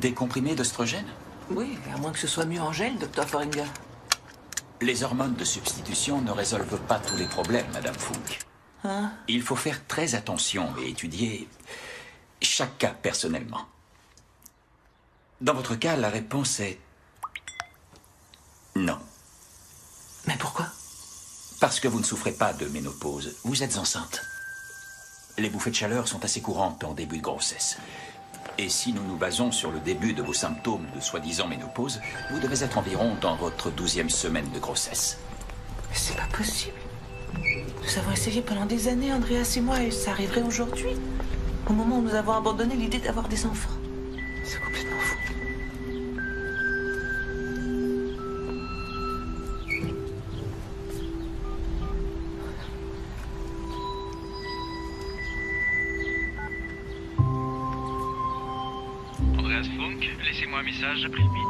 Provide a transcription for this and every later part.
Des comprimés d'oestrogène? Oui, à moins que ce soit mieux en gel, docteur Foringa. Les hormones de substitution ne résolvent pas tous les problèmes, Madame Funk. Hein? Il faut faire très attention et étudier chaque cas personnellement. Dans votre cas, la réponse est non. Mais pourquoi? Parce que vous ne souffrez pas de ménopause. Vous êtes enceinte. Les bouffées de chaleur sont assez courantes en début de grossesse. Et si nous nous basons sur le début de vos symptômes de soi-disant ménopause, vous devez être environ dans votre 12e semaine de grossesse. Mais c'est pas possible. Nous avons essayé pendant des années, Andreas et moi, et ça arriverait aujourd'hui. Au moment où nous avons abandonné l'idée d'avoir des enfants. C'est complètement fou. Andreas Funk, laissez-moi un message après le bip.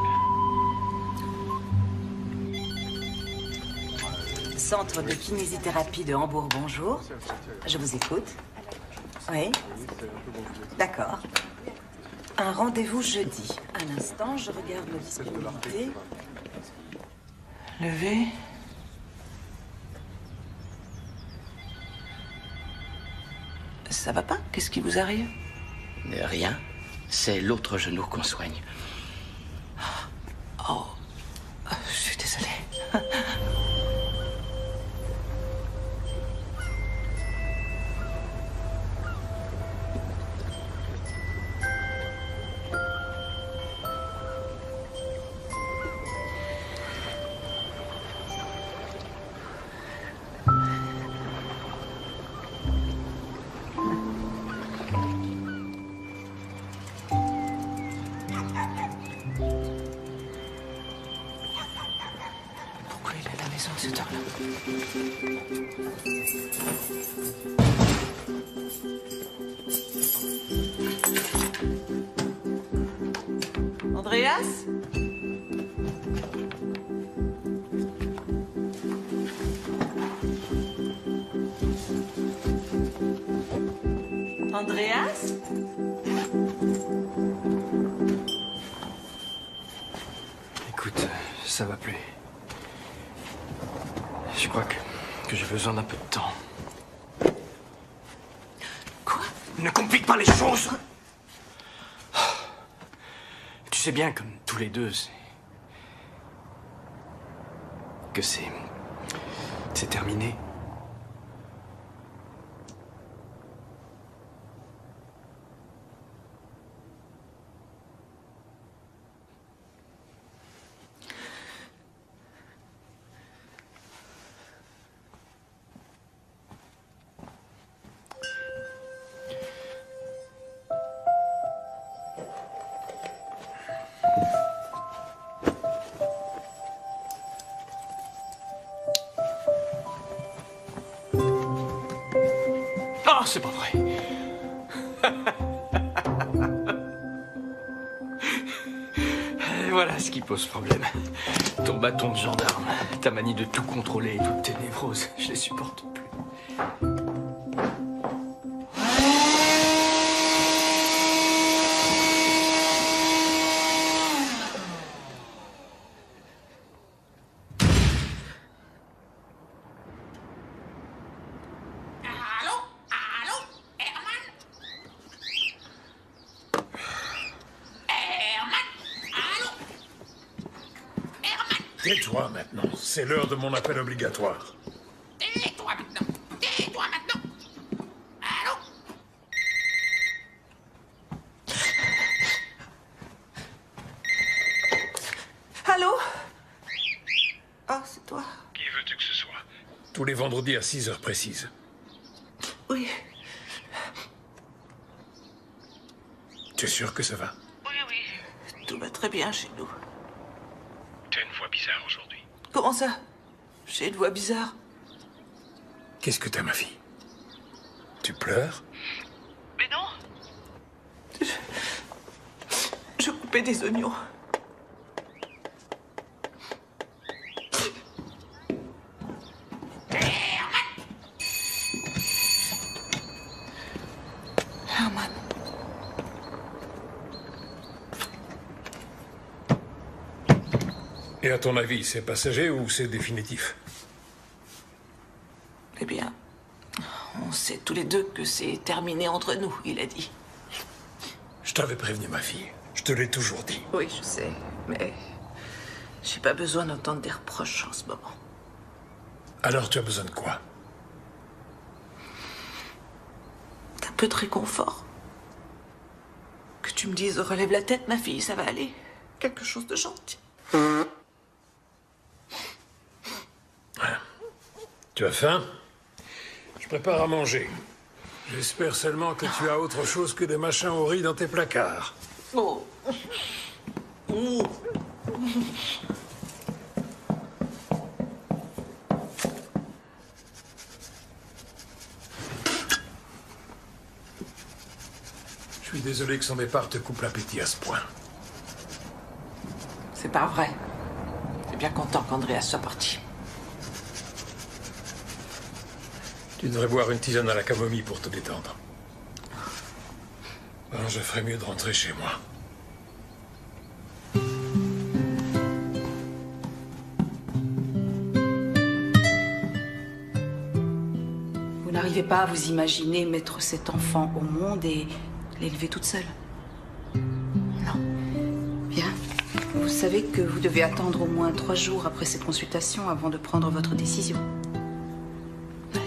Centre de kinésithérapie de Hambourg, bonjour. Je vous écoute. Oui. D'accord. Un rendez-vous jeudi. Un instant, je regarde la disponibilité. Levé. Ça va pas? Qu'est-ce qui vous arrive? Rien. C'est l'autre genou qu'on soigne. Oh, je suis désolée. Pourquoi il est à la maison à cette heure-là? Andreas? Andreas? Écoute, ça va plus. Je crois que j'ai besoin d'un peu de temps. Quoi? Ne complique pas les choses! Tu sais bien, comme tous les deux, que c'est terminé. Ah, c'est pas vrai. Et voilà ce qui pose problème. Ton bâton de gendarme, ta manie de tout contrôler et toutes tes névroses, je les supporte plus. Tais-toi maintenant, c'est l'heure de mon appel obligatoire. Tais-toi maintenant. Tais-toi maintenant. Allô? Allô? Ah, c'est toi? Qui veux-tu que ce soit? Tous les vendredis à 6 heures précises. Oui. Tu es sûr que ça va? Oui, oui. Tout va très bien chez nous. T'as une voix bizarre aujourd'hui. Comment ça? J'ai une voix bizarre. Qu'est-ce que t'as, ma fille? Tu pleures? Mais non. Je coupais des oignons. Herman. Et à ton avis, c'est passager ou c'est définitif? Eh bien, on sait tous les deux que c'est terminé entre nous, il a dit. Je t'avais prévenu, ma fille. Je te l'ai toujours dit. Oui, je sais, mais j'ai pas besoin d'entendre des reproches en ce moment. Alors tu as besoin de quoi? D'un peu de réconfort. Que tu me dises, relève la tête, ma fille, ça va aller. Quelque chose de gentil. Tu as faim? Je prépare à manger. J'espère seulement que tu as autre chose que des machins au riz dans tes placards. Oh. Mmh. Je suis désolé que son départ te coupe l'appétit à ce point. C'est pas vrai. Je suis bien content qu'Andreas soit parti. Tu devrais boire une tisane à la camomille pour te détendre. Ben, je ferais mieux de rentrer chez moi. Vous n'arrivez pas à vous imaginer mettre cet enfant au monde et l'élever toute seule? Non. Bien. Vous savez que vous devez attendre au moins 3 jours après cette consultation avant de prendre votre décision. Oui.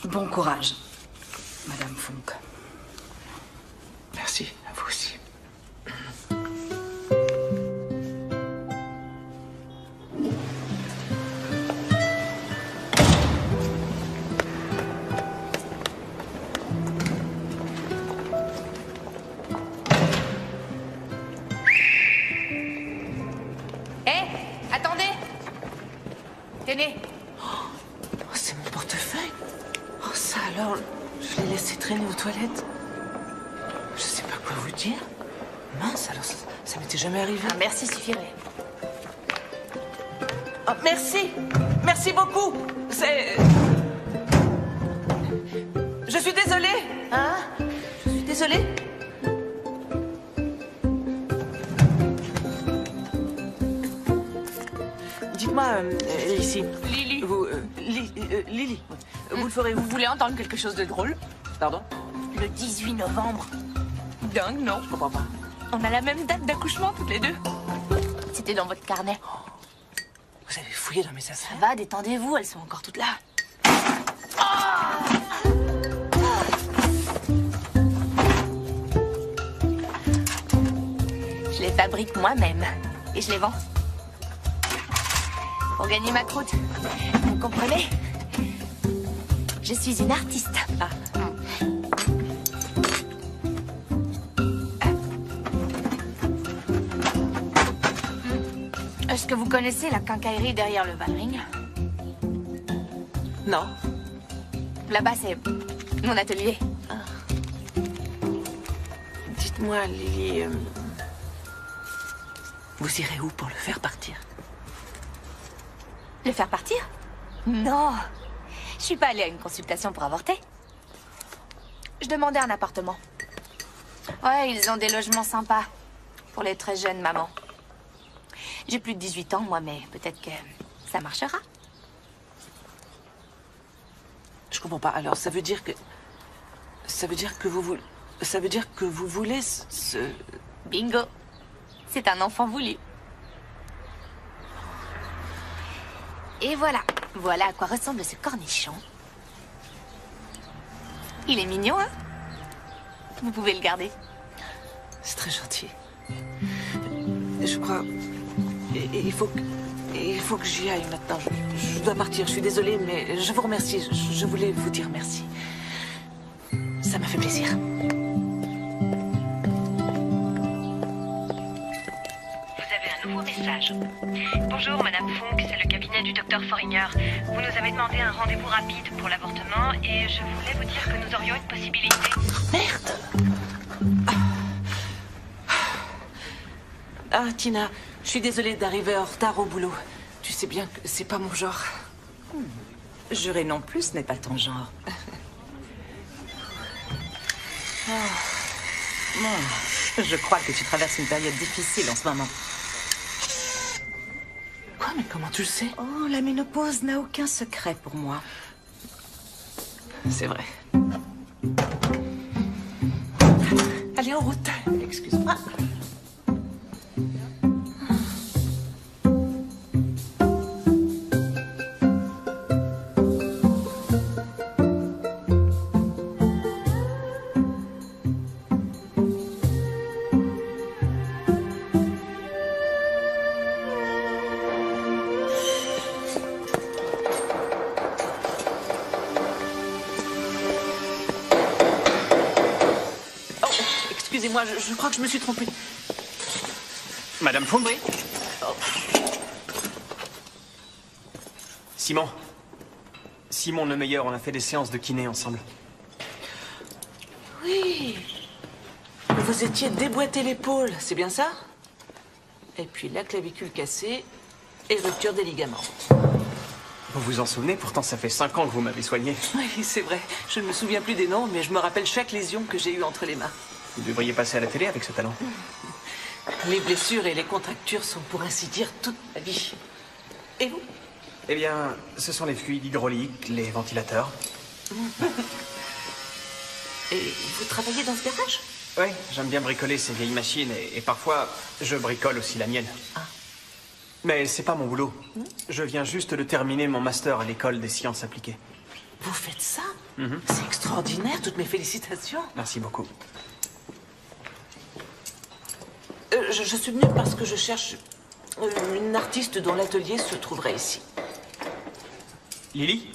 Bon courage, Madame Funk. Merci, à vous aussi. Hé, attendez. Tenez. Oh, c'est mon portefeuille. Oh, ça alors, je l'ai laissé traîner aux toilettes. Je sais pas quoi vous dire. Mince, alors ça m'était jamais arrivé. Un merci suffirait. Oh, merci. Merci beaucoup. C'est... Je suis désolée. Hein? Je suis désolée. Dites-moi, ici. Lily. Vous, Lily, vous le ferez, Vous voulez entendre quelque chose de drôle? Pardon? Le 18 novembre. Dingue, non? Je comprends pas. On a la même date d'accouchement toutes les deux. C'était dans votre carnet. Vous avez fouillé dans mes Ça affaires? va, détendez-vous, elles sont encore toutes là. Je les fabrique moi-même et je les vends. Pour gagner ma croûte. Vous comprenez? Je suis une artiste. Ah. Est-ce que vous connaissez la quincaillerie derrière le Valring? Non. Là-bas, c'est mon atelier. Dites-moi, Lily, vous irez où pour le faire partir? Le faire partir? Non. Je suis pas allée à une consultation pour avorter. Je demandais un appartement. Ouais, ils ont des logements sympas pour les très jeunes mamans. J'ai plus de 18 ans, moi, mais peut-être que ça marchera. Je comprends pas. Alors, ça veut dire que... Ça veut dire que vous voulez... Ça veut dire que vous voulez ce... Bingo. C'est un enfant voulu. Et voilà. Voilà à quoi ressemble ce cornichon. Il est mignon, hein? Vous pouvez le garder. C'est très gentil. Je crois... Il faut que j'y aille maintenant. Je dois partir. Je suis désolée, mais je vous remercie. Je voulais vous dire merci. Ça m'a fait plaisir. Vous avez un nouveau message. Bonjour, Madame Funk, c'est le cabinet du docteur Foringer. Vous nous avez demandé un rendez-vous rapide pour l'avortement et je voulais vous dire que nous aurions une possibilité. Merde! Ah, Tina, je suis désolée d'arriver en retard au boulot. Tu sais bien que c'est pas mon genre. Jurer non plus n'est pas ton genre. Bon, je crois que tu traverses une période difficile en ce moment. Quoi, mais comment tu le sais? Oh, la ménopause n'a aucun secret pour moi. C'est vrai. Allez, en route. Excuse-moi. Excusez-moi, je crois que je me suis trompée. Madame Funk? Oui. Simon. Simon le meilleur, on a fait des séances de kiné ensemble. Oui. Vous étiez déboîté l'épaule, c'est bien ça? Et puis la clavicule cassée et rupture des ligaments. Vous vous en souvenez? Pourtant, ça fait 5 ans que vous m'avez soigné. Oui, c'est vrai. Je ne me souviens plus des noms, mais je me rappelle chaque lésion que j'ai eue entre les mains. Vous devriez passer à la télé avec ce talent. Les blessures et les contractures sont pour ainsi dire toute ma vie. Et vous? Eh bien, ce sont les fluides hydrauliques, les ventilateurs. Et vous travaillez dans ce garage? Oui, j'aime bien bricoler ces vieilles machines et parfois, je bricole aussi la mienne. Ah. Mais c'est pas mon boulot. Je viens juste de terminer mon master à l'école des sciences appliquées. Vous faites ça? C'est extraordinaire, toutes mes félicitations. Merci beaucoup. Je suis venue parce que je cherche une artiste dont l'atelier se trouverait ici. Lily?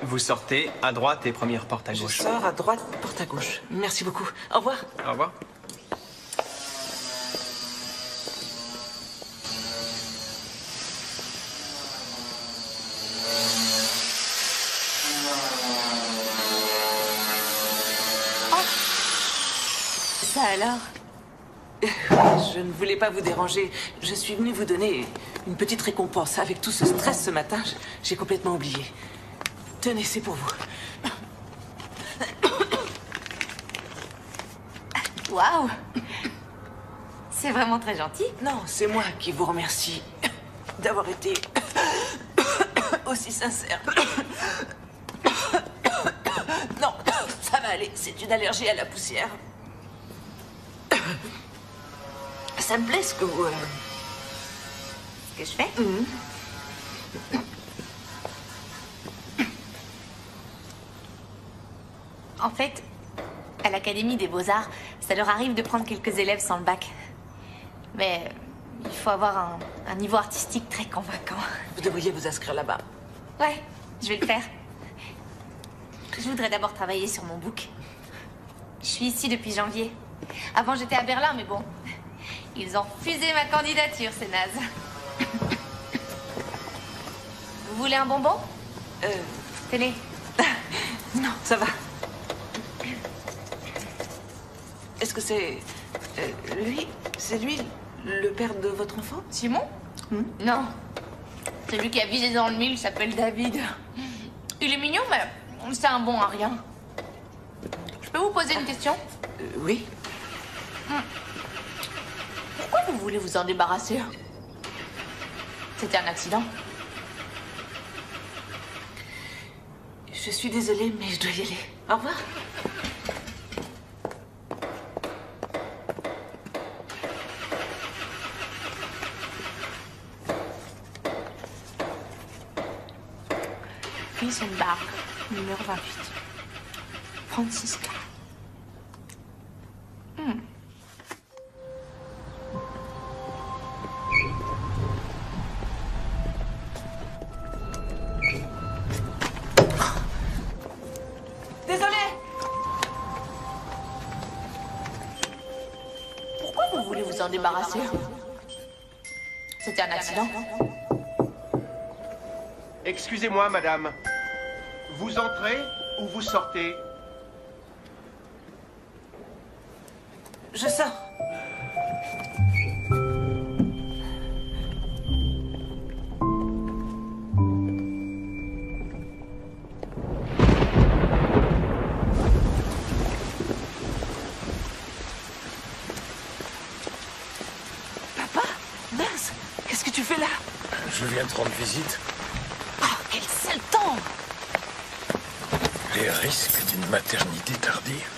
Vous sortez à droite et première porte à gauche. Je sors à droite, porte à gauche. Merci beaucoup. Au revoir. Au revoir. Ça alors? Je ne voulais pas vous déranger. Je suis venue vous donner une petite récompense. Avec tout ce stress ce matin, j'ai complètement oublié. Tenez, c'est pour vous. Waouh! C'est vraiment très gentil. Non, c'est moi qui vous remercie d'avoir été aussi sincère. Non, ça va aller. C'est une allergie à la poussière. Ça me plaît ce que vous... Ce que je fais? En fait, à l'Académie des Beaux-Arts, ça leur arrive de prendre quelques élèves sans le bac. Mais il faut avoir un niveau artistique très convaincant. Vous devriez vous inscrire là-bas. Ouais, je vais le faire. Je voudrais d'abord travailler sur mon book. Je suis ici depuis janvier. Avant, j'étais à Berlin, mais bon... Ils ont refusé ma candidature, c'est naze. Vous voulez un bonbon? Tenez. Non, ça va. Est-ce que c'est... lui? C'est lui, le père de votre enfant? Simon? Non. Celui qui a visé dans le mille s'appelle David. Il est mignon, mais c'est un bon à rien. Je peux vous poser une question? Oui. Pourquoi vous voulez vous en débarrasser? C'était un accident. Je suis désolée, mais je dois y aller. Au revoir. Wiesenbach, numéro 28. Franziska. Désolée. Pourquoi vous voulez vous en débarrasser? C'était un accident. Excusez-moi, madame. Vous entrez ou vous sortez? Je sors. tu fais là? Je viens de rendre visite. Oh, quel sale temps! Les risques d'une maternité tardive.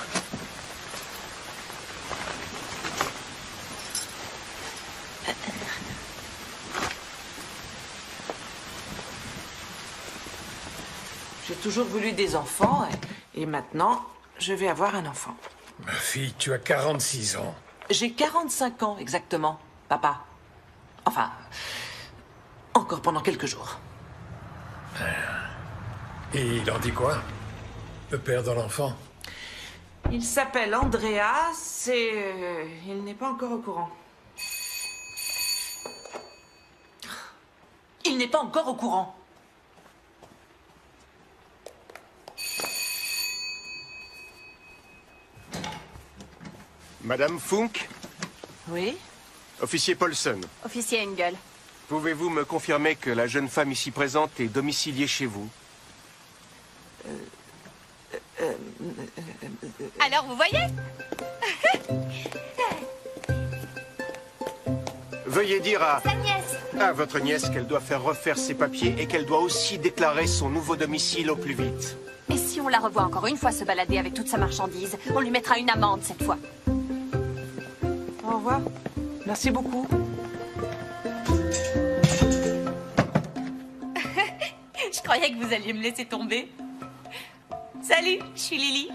J'ai toujours voulu des enfants et maintenant, je vais avoir un enfant. Ma fille, tu as 46 ans. J'ai 45 ans exactement, papa. Enfin, encore pendant quelques jours. Et il en dit quoi? Le père de l'enfant? Il s'appelle Andreas et il n'est pas encore au courant. Il n'est pas encore au courant. Madame Funk, Oui? officier Paulson, Officier Engel. pouvez-vous me confirmer que la jeune femme ici présente est domiciliée chez vous? Alors, vous voyez? Veuillez dire Sa nièce. à votre nièce qu'elle doit faire refaire ses papiers et qu'elle doit aussi déclarer son nouveau domicile au plus vite. Et si on la revoit encore une fois se balader avec toute sa marchandise, on lui mettra une amende cette fois. Au revoir. Merci beaucoup. Je croyais que vous alliez me laisser tomber. Salut, je suis Lily.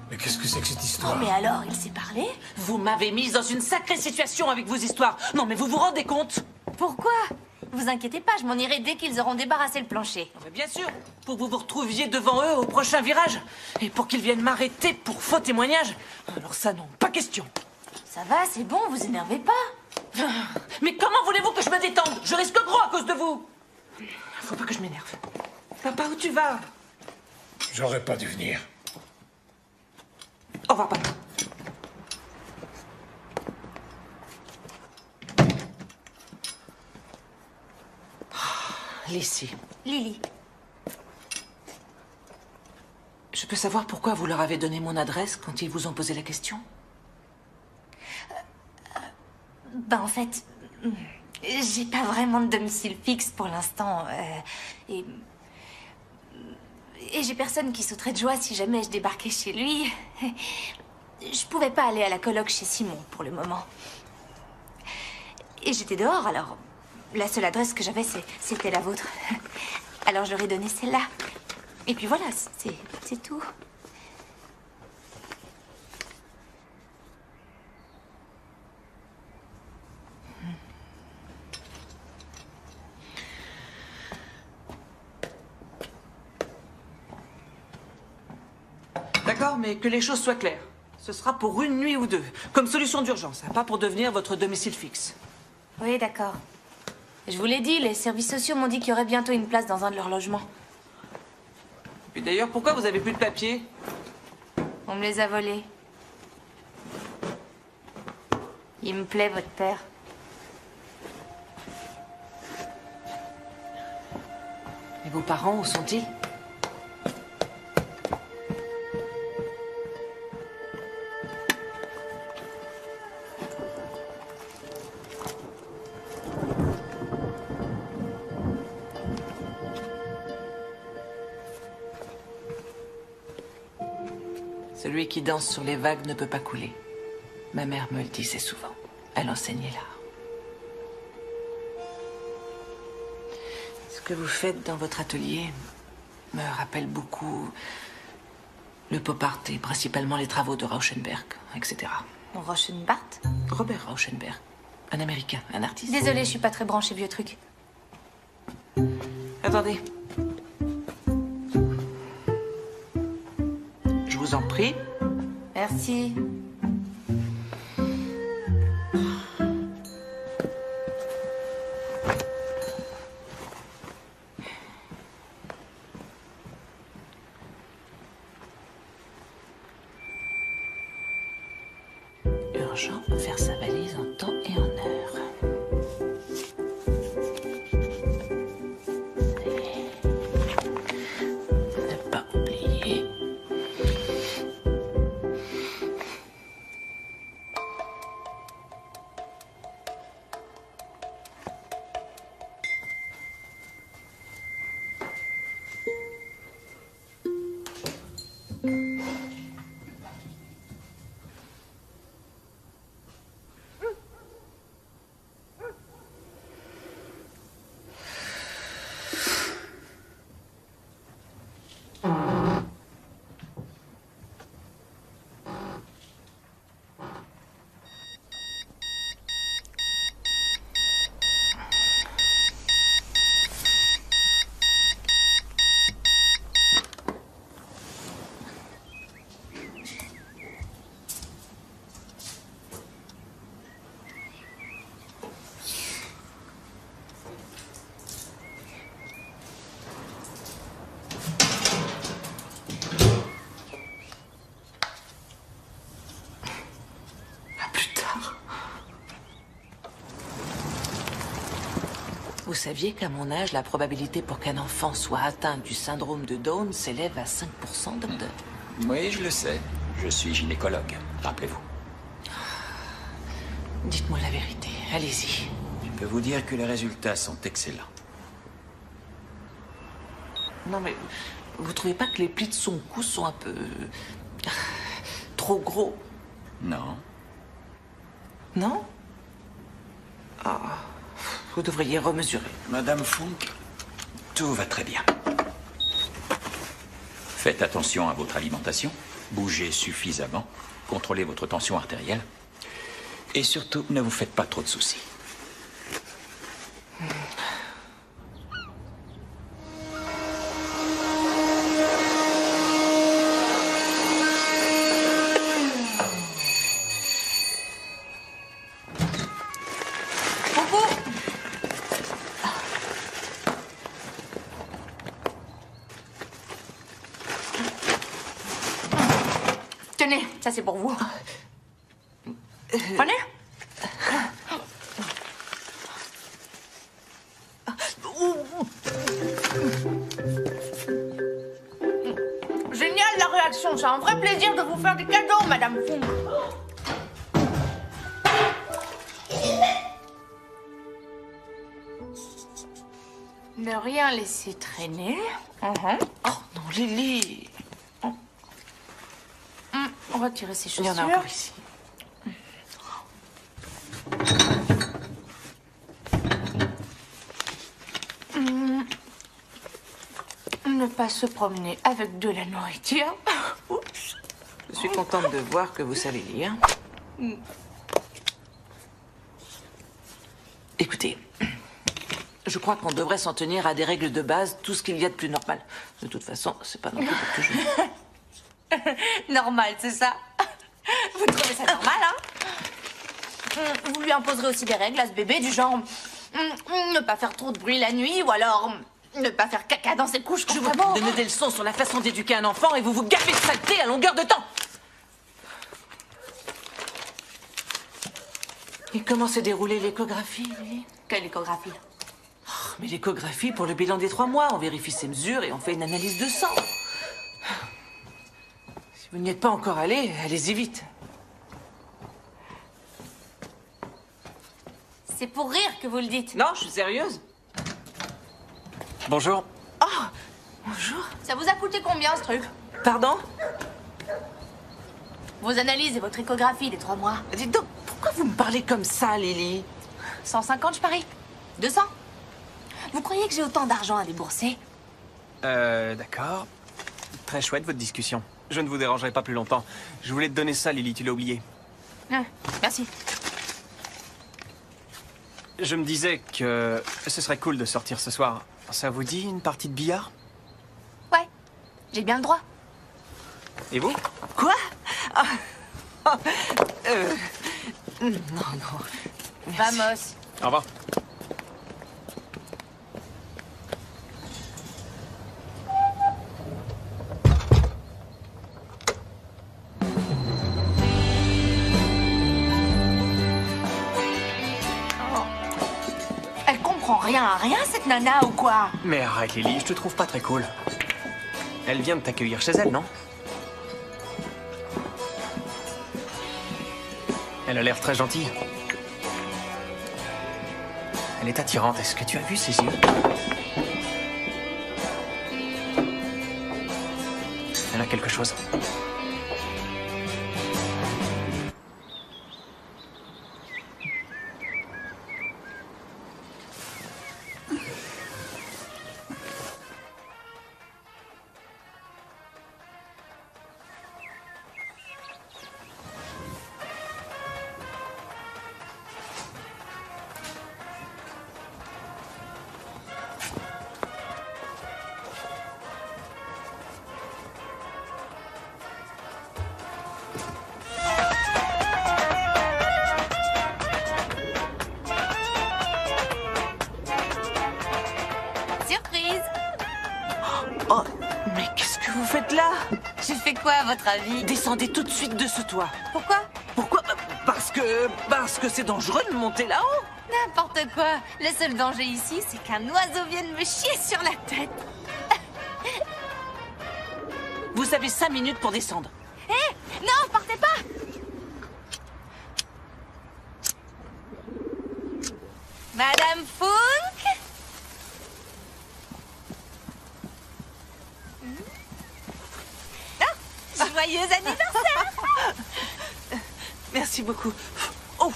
Mais qu'est-ce que c'est que cette histoire? Oh, mais alors, il s'est parlé? Vous m'avez mise dans une sacrée situation avec vos histoires. Non, mais vous vous rendez compte? Pourquoi? Vous inquiétez pas, je m'en irai dès qu'ils auront débarrassé le plancher. Mais bien sûr, pour que vous vous retrouviez devant eux au prochain virage. Et pour qu'ils viennent m'arrêter pour faux témoignage. Alors ça, non, pas question. Ça va, c'est bon, vous énervez pas. Mais comment voulez-vous que je me détende? Je risque gros à cause de vous. Faut pas que je m'énerve. Papa, où tu vas? J'aurais pas dû venir. Au revoir, papa. Lissy. Lily. Je peux savoir pourquoi vous leur avez donné mon adresse quand ils vous ont posé la question? Ben en fait, j'ai pas vraiment de domicile fixe pour l'instant. Et j'ai personne qui sauterait de joie si jamais je débarquais chez lui. Je pouvais pas aller à la coloc chez Simon pour le moment. Et j'étais dehors, alors la seule adresse que j'avais, c'était la vôtre. Alors je leur ai donné celle-là. Et puis voilà, c'est tout. D'accord, mais que les choses soient claires. Ce sera pour une nuit ou deux, comme solution d'urgence, pas pour devenir votre domicile fixe. Oui, d'accord. Je vous l'ai dit, les services sociaux m'ont dit qu'il y aurait bientôt une place dans un de leurs logements. Et d'ailleurs, pourquoi vous avez plus de papiers? On me les a volés. Il me plaît, votre père. Et vos parents, où sont-ils? Celui qui danse sur les vagues ne peut pas couler. Ma mère me le disait souvent. Elle enseignait l'art. Ce que vous faites dans votre atelier me rappelle beaucoup le pop art et principalement les travaux de Rauschenberg, etc. Rauschenbart? Robert Rauschenberg, un Américain, un artiste. Désolée, je suis pas très branchée vieux truc. Attendez. Je vous en prie. Merci. Urgent, faire sa valise en temps et en heure. Ne pas oublier. Vous saviez qu'à mon âge, la probabilité pour qu'un enfant soit atteint du syndrome de Down s'élève à 5%, docteur? Oui, je le sais. Je suis gynécologue, rappelez-vous. Dites-moi la vérité, allez-y. Je peux vous dire que les résultats sont excellents. Non mais, vous trouvez pas que les plis de son cou sont un peu... trop gros? Non. Non? Ah, vous devriez remesurer. Madame Funk, tout va très bien. Faites attention à votre alimentation, bougez suffisamment, contrôlez votre tension artérielle et surtout ne vous faites pas trop de soucis. Tenez, ça c'est pour vous. Prenez. Génial la réaction, c'est un vrai plaisir de vous faire des cadeaux, Madame Funk. Ne rien laisser traîner. Oh non, Lily. Retirez ces chaussures. Il y en a encore ici. Ne pas se promener avec de la nourriture. Oups. Je suis contente de voir que vous savez lire. Écoutez, je crois qu'on devrait s'en tenir à des règles de base, tout ce qu'il y a de plus normal. De toute façon, c'est pas non plus pour toujours. Normal, c'est ça? Vous trouvez ça normal, hein? Vous lui imposerez aussi des règles à ce bébé du genre ne pas faire trop de bruit la nuit ou alors ne pas faire caca dans ses couches. Je vous donne des leçons sur la façon d'éduquer un enfant et vous vous gaffez de saleté à longueur de temps. Et comment s'est déroulée l'échographie, Lily? Quelle échographie? Mais l'échographie pour le bilan des 3 mois. On vérifie ses mesures et on fait une analyse de sang. Si vous n'y êtes pas encore allé, allez-y vite. C'est pour rire que vous le dites. Non, je suis sérieuse. Bonjour. Oh, bonjour. Ça vous a coûté combien, ce truc? Pardon? Vos analyses et votre échographie des 3 mois. Dites donc, pourquoi vous me parlez comme ça, Lily? 150, je parie. 200. Vous croyez que j'ai autant d'argent à débourser? D'accord. Très chouette votre discussion. Je ne vous dérangerai pas plus longtemps. Je voulais te donner ça, Lily, tu l'as oublié. Ah, merci. Je me disais que ce serait cool de sortir ce soir. Ça vous dit une partie de billard? Ouais, j'ai bien le droit. Et vous? Quoi? Non, non. Vamos. Au revoir. Elle comprend rien à rien, cette nana, ou quoi? Mais arrête, Lily, je te trouve pas très cool. Elle vient de t'accueillir chez elle, non? Elle a l'air très gentille. Elle est attirante. Est-ce que tu as vu ses yeux? Elle a quelque chose. Surprise! Oh, mais qu'est-ce que vous faites là? J'ai fait quoi, à votre avis? Descendez tout de suite de ce toit. Pourquoi? Pourquoi? Parce que c'est dangereux de monter là-haut. N'importe quoi. Le seul danger ici, c'est qu'un oiseau vienne me chier sur la tête. Vous avez 5 minutes pour descendre. Hé, non, partez pas. Madame Funk. Ah, joyeux anniversaire. Merci beaucoup. Oh,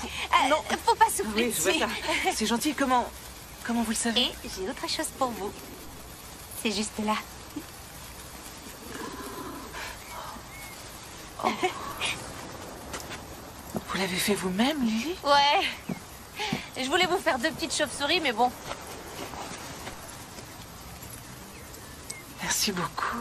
non. Faut pas souffler Oui, je vois dessus. ça. C'est gentil, comment vous le savez? Et j'ai autre chose pour vous. C'est juste là. Oh. Vous l'avez fait vous-même, Lily? Ouais. Je voulais vous faire 2 petites chauves-souris, mais bon. Merci beaucoup.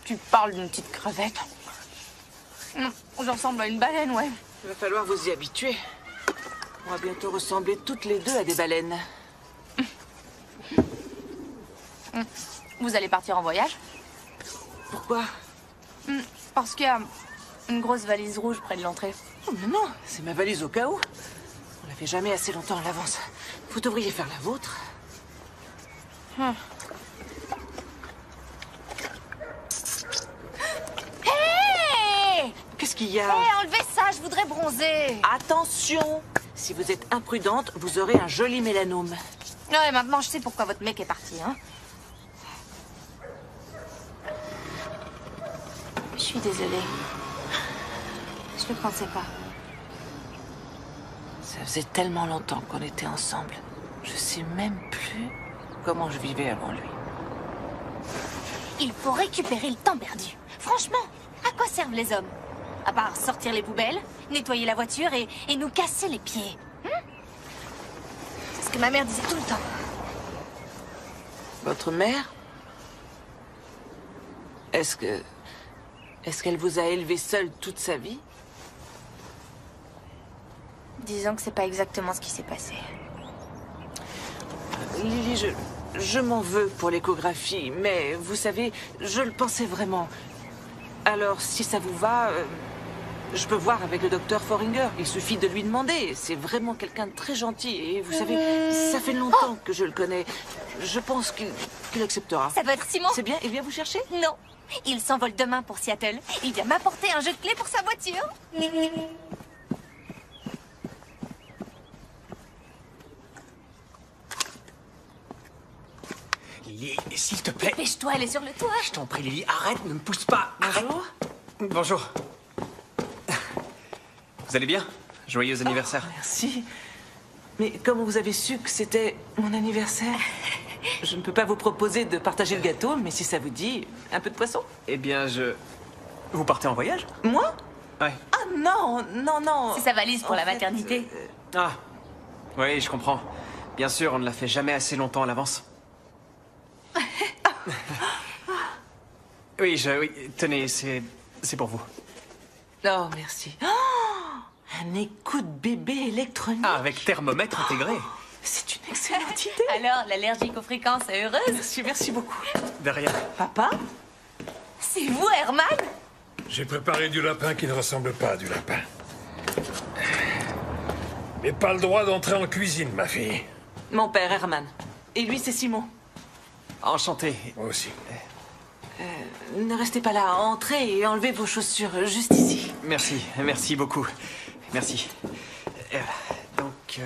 Tu parles d'une petite crevette. Je ressemble à une baleine, ouais. Il va falloir vous y habituer. On va bientôt ressembler toutes les deux à des baleines. Vous allez partir en voyage? Pourquoi? Parce qu'il y a une grosse valise rouge près de l'entrée. Oh, mais non, c'est ma valise au cas où. On la fait jamais assez longtemps à l'avance. Vous devriez faire la vôtre. Hé! Qu'est-ce qu'il y a? Hé, enlevez ça, je voudrais bronzer. Attention! Si vous êtes imprudente, vous aurez un joli mélanome. Ouais, maintenant je sais pourquoi votre mec est parti, hein. Je suis désolée. Je le pensais pas. Ça faisait tellement longtemps qu'on était ensemble. Je sais même plus comment je vivais avant lui. Il faut récupérer le temps perdu. Franchement, à quoi servent les hommes? À part sortir les poubelles, nettoyer la voiture et nous casser les pieds. C'est ce que ma mère disait tout le temps. Votre mère? Est-ce qu'elle vous a élevé seule toute sa vie? Disons que c'est pas exactement ce qui s'est passé. Lily, je m'en veux pour l'échographie, mais vous savez, je le pensais vraiment. Alors, si ça vous va, je peux voir avec le docteur Foringer. Il suffit de lui demander. C'est vraiment quelqu'un de très gentil. Et vous savez, ça fait longtemps que je le connais. Je pense qu'il acceptera. Ça doit être Simon. C'est bien, il vient vous chercher? Non. Il s'envole demain pour Seattle. Il vient m'apporter un jeu de clés pour sa voiture. Lily, s'il te plaît. Dépêche-toi, elle est sur le toit. Je t'en prie, Lily, arrête, ne me pousse pas. Bonjour. Arrête. Bonjour. Vous allez bien? Joyeux anniversaire. Merci. Mais comment vous avez su que c'était mon anniversaire? Je ne peux pas vous proposer de partager le gâteau, mais si ça vous dit, un peu de poisson. Eh bien, Vous partez en voyage? Moi? Ouais. Ah non, non, non. C'est sa valise pour En la fait, maternité. Ah. Oui, je comprends. Bien sûr, on ne la fait jamais assez longtemps à l'avance. Oui, tenez, c'est pour vous. Oh, merci. Oh, un écoute bébé électronique. Ah, avec thermomètre intégré. C'est une excellente idée. Alors, l'allergique aux fréquences est heureuse? Merci beaucoup. De rien. Papa? C'est vous, Herman? J'ai préparé du lapin qui ne ressemble pas à du lapin. Mais pas le droit d'entrer en cuisine, ma fille. Mon père, Herman. Et lui, c'est Simon. Enchanté. Moi aussi. Ne restez pas là. Entrez et enlevez vos chaussures juste ici. Merci beaucoup. Merci. Donc,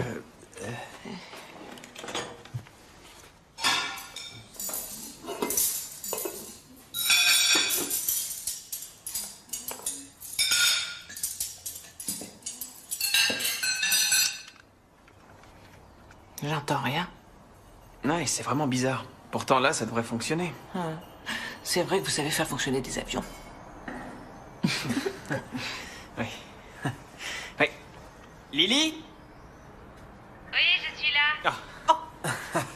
J'entends rien. ouais, c'est vraiment bizarre. Pourtant, là, ça devrait fonctionner. C'est vrai que vous savez faire fonctionner des avions. Oui. Oui. Lily? Oui, je suis là.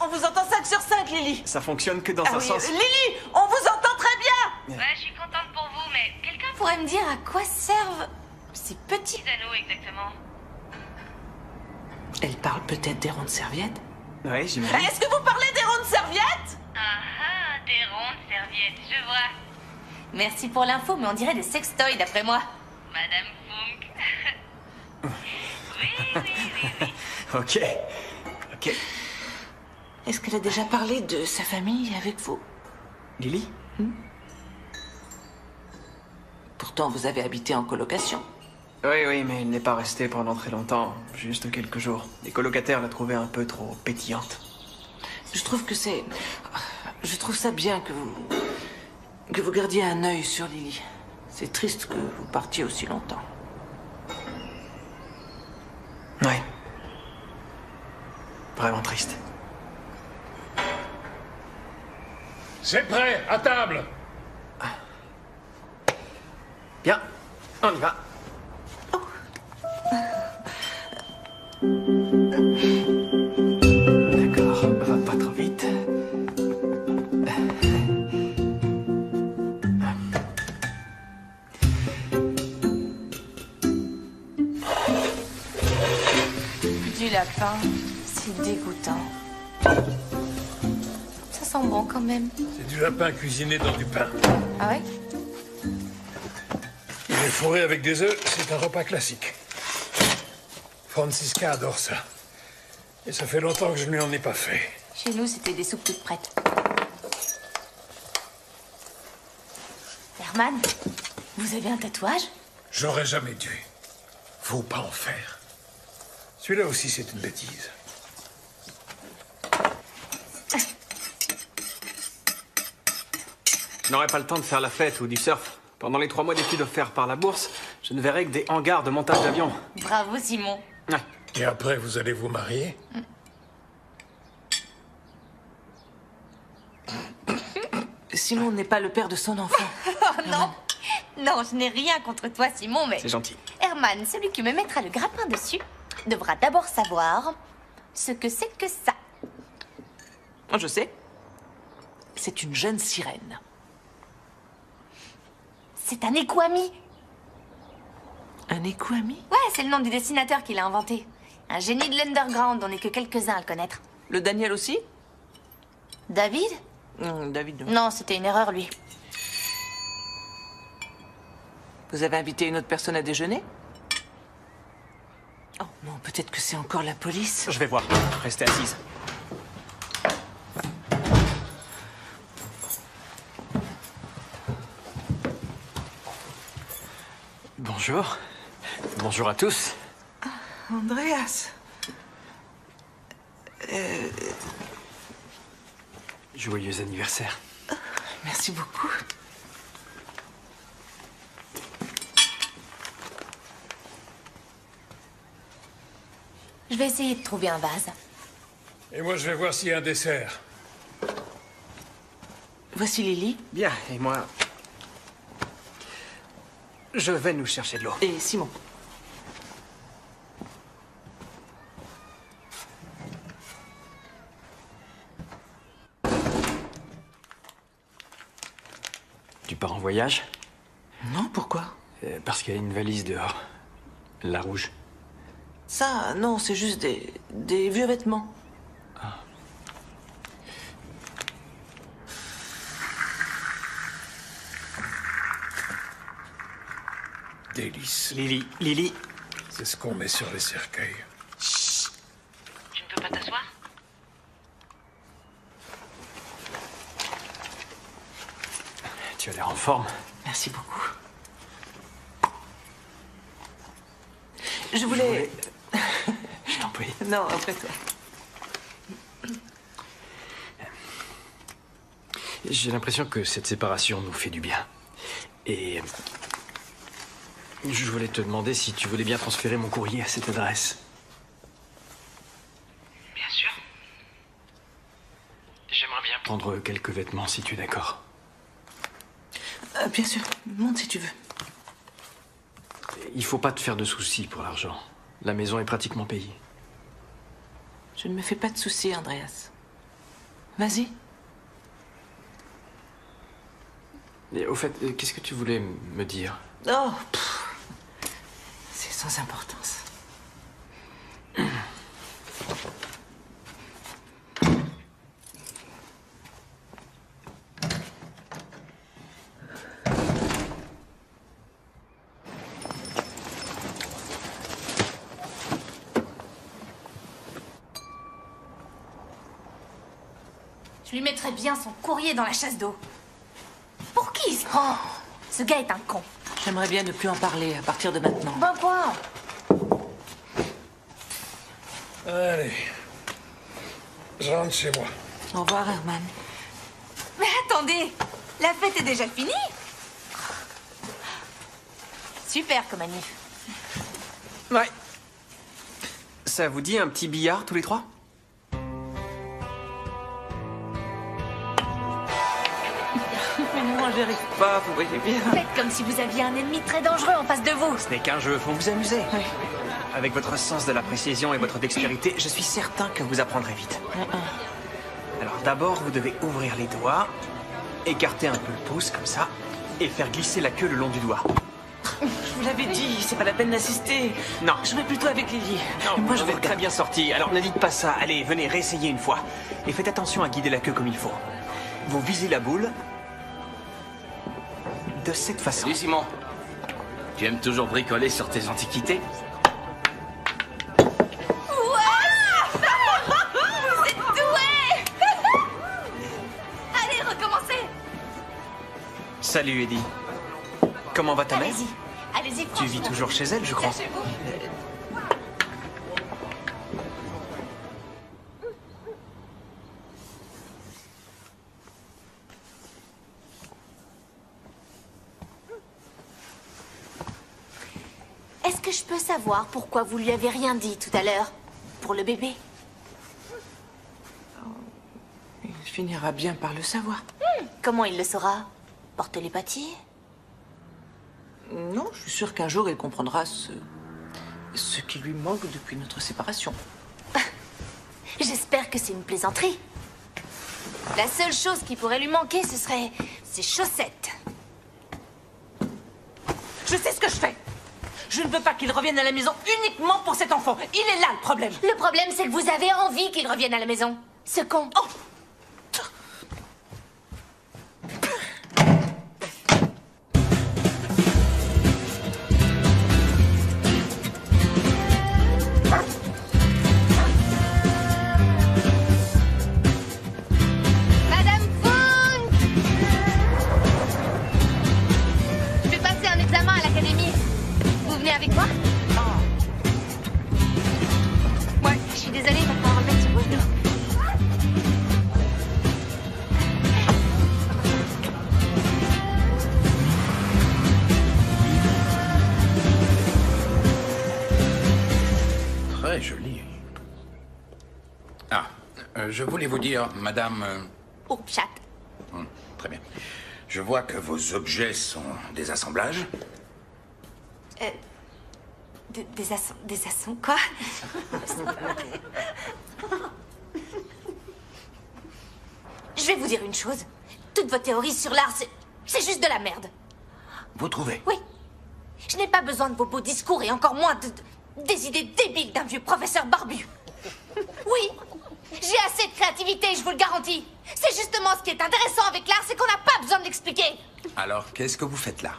On vous entend 5 sur 5, Lily. Ça fonctionne que dans Ah un oui, sens. Lily, on vous entend très bien. Ouais, je suis contente pour pourrais me dire à quoi servent ces petits anneaux exactement? Elle parle peut-être des rondes serviettes. Oui, j'imagine. Est-ce que vous parlez des rondes serviettes? Ah, des rondes serviettes, je vois. Merci pour l'info, mais on dirait des sextoys d'après moi. Madame Funk. Oui. Ok. Ok. Est-ce qu'elle a déjà parlé de sa famille avec vous? Lily? Pourtant, vous avez habité en colocation. Oui, mais il n'est pas resté pendant très longtemps, juste quelques jours. Les colocataires la trouvaient un peu trop pétillante. Je trouve que c'est... Je trouve ça bien que vous gardiez un œil sur Lily. C'est triste que vous partiez aussi longtemps. Oui. Vraiment triste. C'est prêt, à table. Bien, on y va. D'accord, va pas trop vite. Du lapin, c'est dégoûtant. Ça sent bon quand même. C'est du lapin cuisiné dans du pain. Ah ouais? Il est fourré avec des œufs, c'est un repas classique. Francisca adore ça. Et ça fait longtemps que je ne lui en ai pas fait. Chez nous, c'était des soupes toutes prêtes. Herman, vous avez un tatouage? J'aurais jamais dû. Faut pas en faire. Celui-là aussi, c'est une bêtise. Je n'aurai pas le temps de faire la fête ou du surf. Pendant les 3 mois d'études offerts par la bourse, je ne verrai que des hangars de montage d'avions. Bravo, Simon. Ouais. Et après, vous allez vous marier? Simon n'est pas le père de son enfant. Oh non! Non, je n'ai rien contre toi, Simon, mais... C'est gentil. Herman, celui qui me mettra le grappin dessus, devra d'abord savoir ce que c'est que ça. Moi, je sais. C'est une jeune sirène. C'est un équami. Un équami? Ouais, c'est le nom du dessinateur qui l'a inventé. Un génie de l'underground, on n'est que quelques-uns à le connaître. Le Daniel aussi? David? David. Non, c'était une erreur, lui. Vous avez invité une autre personne à déjeuner? Oh non, peut-être que c'est encore la police. Je vais voir. Restez assise. Bonjour. Bonjour à tous. Andreas. Joyeux anniversaire. Merci beaucoup. Je vais essayer de trouver un vase. Et moi, je vais voir s'il y a un dessert. Voici Lily. Bien, et moi... je vais nous chercher de l'eau. Et Simon. Tu pars en voyage? Non, pourquoi? Parce qu'il y a une valise dehors. La rouge. Ça, non, c'est juste des vieux vêtements. Délice. Lily. C'est ce qu'on met sur les cercueils. Tu ne peux pas t'asseoir? Tu as l'air en forme. Merci beaucoup. Je voulais... Je t'en prie. Non, après toi. J'ai l'impression que cette séparation nous fait du bien. Et... je voulais te demander si tu voulais bien transférer mon courrier à cette adresse. Bien sûr. J'aimerais bien prendre quelques vêtements, si tu es d'accord. Bien sûr, monte si tu veux. Il faut pas te faire de soucis pour l'argent. La maison est pratiquement payée. Je ne me fais pas de soucis, Andreas. Vas-y. Et au fait, qu'est-ce que tu voulais me dire? Oh, c'est sans importance. Je lui mettrais bien son courrier dans la chasse d'eau. Pour qui il se prend? Ce gars est un con. J'aimerais bien ne plus en parler à partir de maintenant. Bon point. Allez. Je rentre chez moi. Au revoir, Herman. Mais attendez, la fête est déjà finie? Super comme manif. Ouais. Ça vous dit un petit billard tous les trois? Mais moi, j'y arrive pas, vous voyez bien. Faites comme si vous aviez un ennemi très dangereux en face de vous. Ce n'est qu'un jeu, faut vous amuser. Oui. Avec votre sens de la précision et votre dextérité, je suis certain que vous apprendrez vite. Alors d'abord, vous devez ouvrir les doigts, écarter un peu le pouce comme ça, et faire glisser la queue le long du doigt. Je vous l'avais dit, c'est pas la peine d'assister. Non. Je vais plutôt avec Lily. Non, moi je vous vais êtes très bien sorti, alors ne dites pas ça. Allez, venez, réessayez une fois. Et faites attention à guider la queue comme il faut. Vous visez la boule de cette façon. Salut Simon. Tu aimes toujours bricoler sur tes antiquités? Vous êtes doués. Allez, recommencez. Salut Eddie. Comment va ta mère? Allez-y, Tu vis toujours chez elle, je crois. Est-ce que je peux savoir pourquoi vous lui avez rien dit tout à l'heure? Pour le bébé? Il finira bien par le savoir. Comment il le saura? Par télépathie? Non, je suis sûre qu'un jour il comprendra ce qui lui manque depuis notre séparation. J'espère que c'est une plaisanterie. La seule chose qui pourrait lui manquer, ce serait ses chaussettes. Je sais ce que je fais. Je ne veux pas qu'il revienne à la maison uniquement pour cet enfant. Il est là le problème. Le problème, c'est que vous avez envie qu'il revienne à la maison. Ce con. Oh. Madame Funk! Je vais passer un examen à l'académie. Vous venez avec moi? Ouais, je suis désolée, il va falloir remettre sur vos genoux. Très joli. Ah, je voulais vous dire, madame... Oh, chat. Très bien. Je vois que vos objets sont des assemblages. Des assons, quoi? Je vais vous dire une chose. Toutes vos théories sur l'art, c'est juste de la merde. Vous trouvez? Oui. Je n'ai pas besoin de vos beaux discours et encore moins des idées débiles d'un vieux professeur barbu. Oui, j'ai assez de créativité, je vous le garantis. C'est justement ce qui est intéressant avec l'art, c'est qu'on n'a pas besoin de l'expliquer. Alors, qu'est-ce que vous faites là?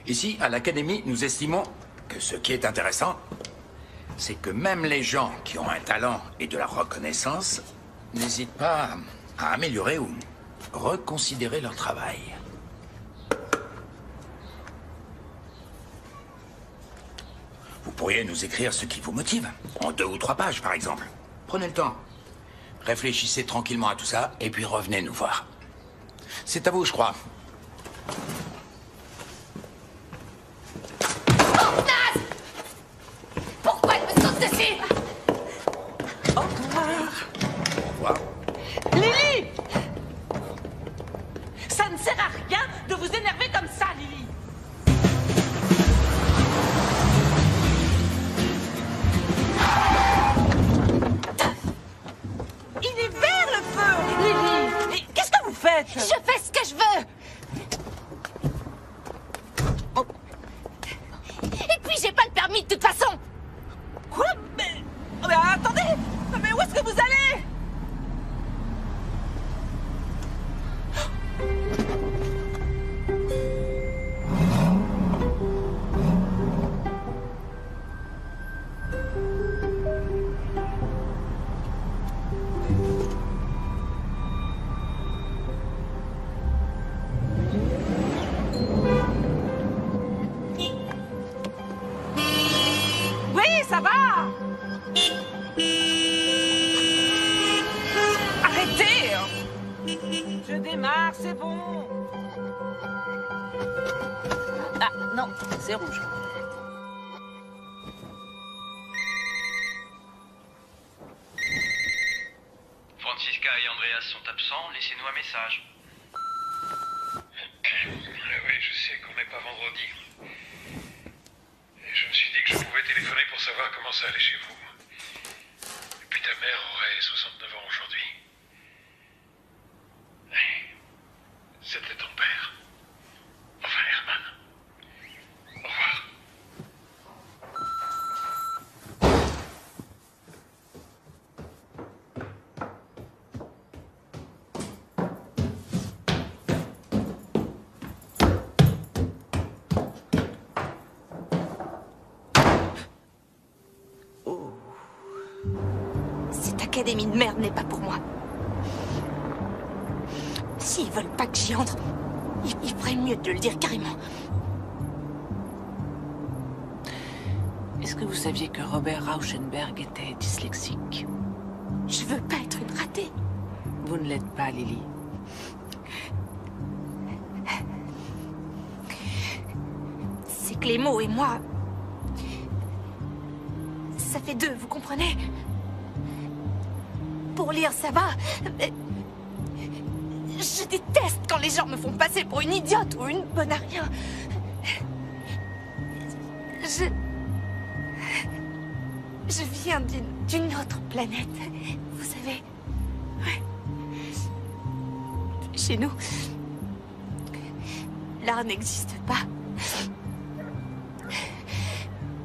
Ici, à l'Académie, nous estimons que ce qui est intéressant, c'est que même les gens qui ont un talent et de la reconnaissance n'hésitent pas à améliorer ou reconsidérer leur travail. Vous pourriez nous écrire ce qui vous motive, en 2 ou 3 pages par exemple. Prenez le temps. Réfléchissez tranquillement à tout ça et puis revenez nous voir. C'est à vous, je crois. Pourquoi elle me saute dessus? Au revoir. Au revoir. Lily! Ça ne sert à rien de vous énerver comme ça, Lily. Il est vert le feu, Lily. Qu'est-ce que vous faites? faites? Je fais ce que je veux. Et puis j'ai pas le permis de toute façon. Quoi? Mais attendez! Mais où est-ce que vous allez? Oui, ça va! Arrêtez! Je démarre, c'est bon. Ah, non, c'est rouge. Francisca et Andreas sont absents, laissez-nous un message. Oui, je sais qu'on n'est pas vendredi. Et je me suis dit que je pouvais téléphoner pour savoir comment ça allait chez vous. Et puis ta mère aurait 69 ans aujourd'hui. C'était ton père. Enfin, Herman. Au revoir. Cette académie de merde n'est pas pour moi. S'ils veulent pas que j'y entre, il ferait mieux de le dire carrément. Est-ce que vous saviez que Robert Rauschenberg était dyslexique? Je veux pas être une ratée. Vous ne l'êtes pas, Lily. C'est que les mots et moi... Ça fait deux, vous comprenez? Pour lire, ça va. Mais... Je déteste quand les gens me font passer pour une idiote ou une bonne à rien. Je viens d'une autre planète, vous savez. Ouais. Chez nous, l'art n'existe pas.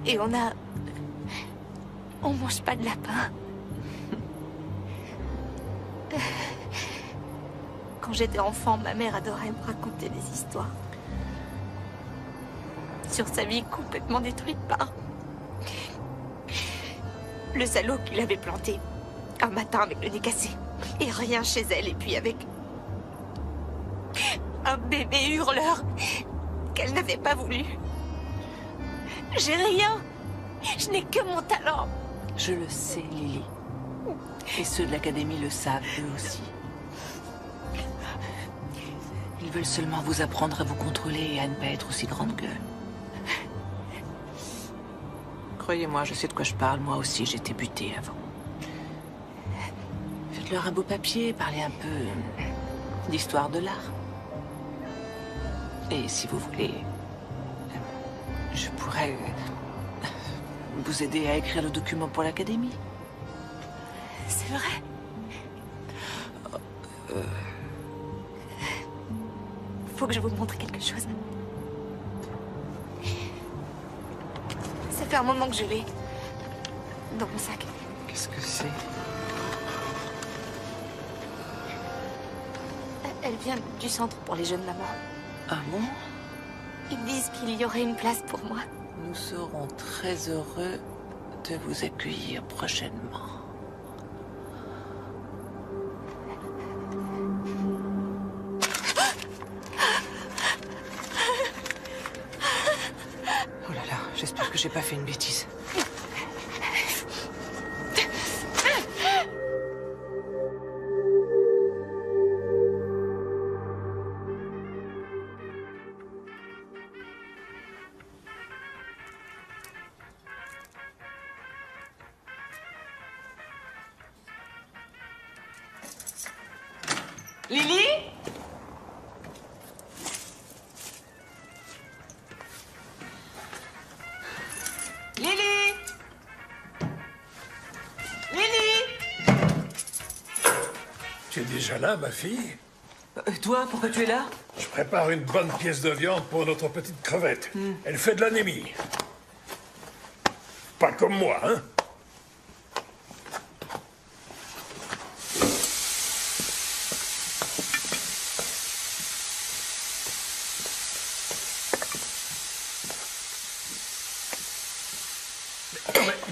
Et on mange pas de lapin. Quand j'étais enfant, ma mère adorait me raconter des histoires sur sa vie complètement détruite par le salaud qui l'avait planté un matin avec le nez cassé et rien chez elle, et puis avec un bébé hurleur qu'elle n'avait pas voulu. J'ai rien. Je n'ai que mon talent. Je le sais, Lily. Et ceux de l'Académie le savent, eux aussi. Ils veulent seulement vous apprendre à vous contrôler et à ne pas être aussi grande qu'eux. Croyez-moi, je sais de quoi je parle. Moi aussi, j'étais butée avant. Faites-leur un beau papier, parlez un peu d'histoire de l'art. Et si vous voulez, je pourrais vous aider à écrire le document pour l'Académie. C'est vrai? Faut que je vous montre quelque chose. Ça fait un moment que je l'ai dans mon sac. Qu'est-ce que c'est? Elle vient du centre pour les jeunes mamans. Ah bon? Ils disent qu'il y aurait une place pour moi. Nous serons très heureux de vous accueillir prochainement. Oh là là, j'espère que j'ai pas fait une bêtise. Lily? Lily? Lily? Tu es déjà là, ma fille? Toi, pourquoi tu es là? Je prépare une bonne pièce de viande pour notre petite crevette. Elle fait de l'anémie. Pas comme moi, hein?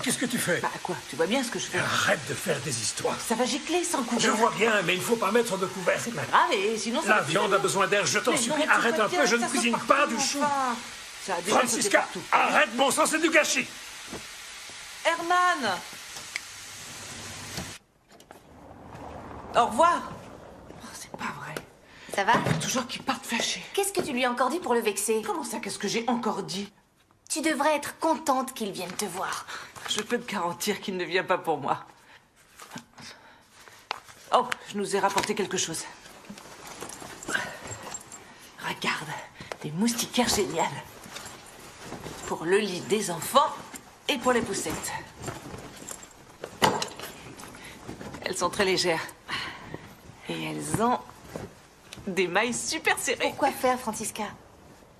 Qu'est-ce que tu fais? Bah quoi? Tu vois bien ce que je fais? Arrête de faire des histoires. Ça va gicler sans couvert. Je vois bien, mais il faut pas mettre de couvercle. C'est pas grave, et sinon... La viande a besoin d'air, je t'en supplie. Arrête un peu, je ne cuisine pas du chou. Francisca, arrête, bon sang, c'est du gâchis. Herman! Au revoir. Oh, c'est pas vrai. Ça va? Toujours qu'il parte fâché. Qu'est-ce que tu lui as encore dit pour le vexer? Comment ça, qu'est-ce que j'ai encore dit? Tu devrais être contente qu'il vienne te voir. Je peux te garantir qu'il ne vient pas pour moi. Oh, je nous ai rapporté quelque chose. Regarde, des moustiquaires géniales. Pour le lit des enfants et pour les poussettes. Elles sont très légères. Et elles ont des mailles super serrées. Pourquoi faire, Francisca?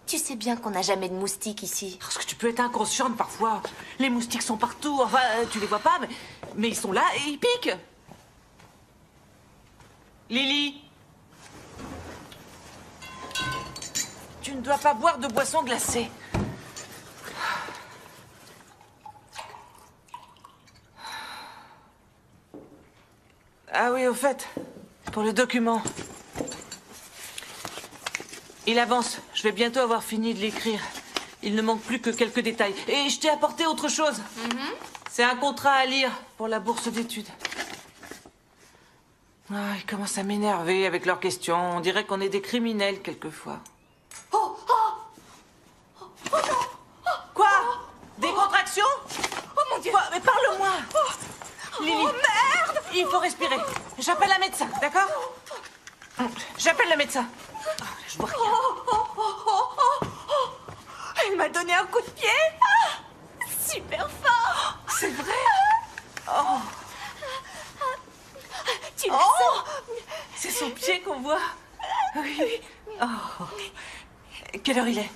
Tu sais bien qu'on n'a jamais de moustiques ici. Parce que tu peux être inconsciente parfois. Les moustiques sont partout. Enfin, tu les vois pas, mais ils sont là et ils piquent. Lily, tu ne dois pas boire de boisson glacée. Ah oui, au fait, pour le document. Il avance. Je vais bientôt avoir fini de l'écrire. Il ne manque plus que quelques détails. Et je t'ai apporté autre chose. C'est un contrat à lire pour la bourse d'études. Ah, ils commencent à m'énerver avec leurs questions. On dirait qu'on est des criminels quelquefois. Oh, oh, oh non. Quoi? Des contractions? Oh mon Dieu. Quoi? Mais parle-moi. Lily. Oh merde. Il faut respirer. J'appelle un médecin, d'accord? J'appelle le médecin. Oh, je vois rien. Elle m'a donné un coup de pied. Super fort. C'est vrai? Oh. Tu le sens? C'est son pied qu'on voit. Oui. Oh. Quelle heure il est?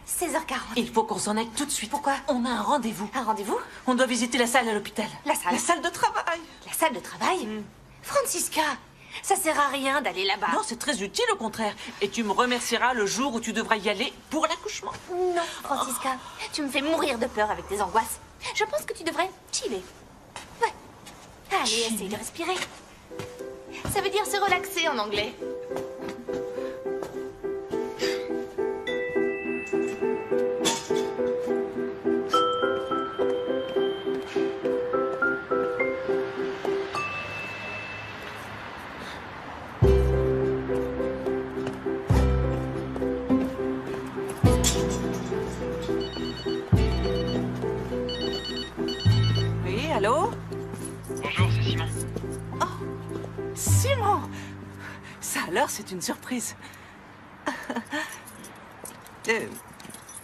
16h40. Il faut qu'on s'en aille tout de suite. Pourquoi? On a un rendez-vous. Un rendez-vous? On doit visiter la salle à l'hôpital. La salle? La salle de travail. La salle de travail? Francisca, ça sert à rien d'aller là-bas. Non, c'est très utile au contraire. Et tu me remercieras le jour où tu devras y aller pour l'accouchement. Non, Francisca, tu me fais mourir de peur avec tes angoisses. Je pense que tu devrais chiller. Ouais. Allez, essaye de respirer. Ça veut dire se relaxer en anglais. Oui, allô? Bonjour, c'est Simon. Simon! Ça alors, c'est une surprise.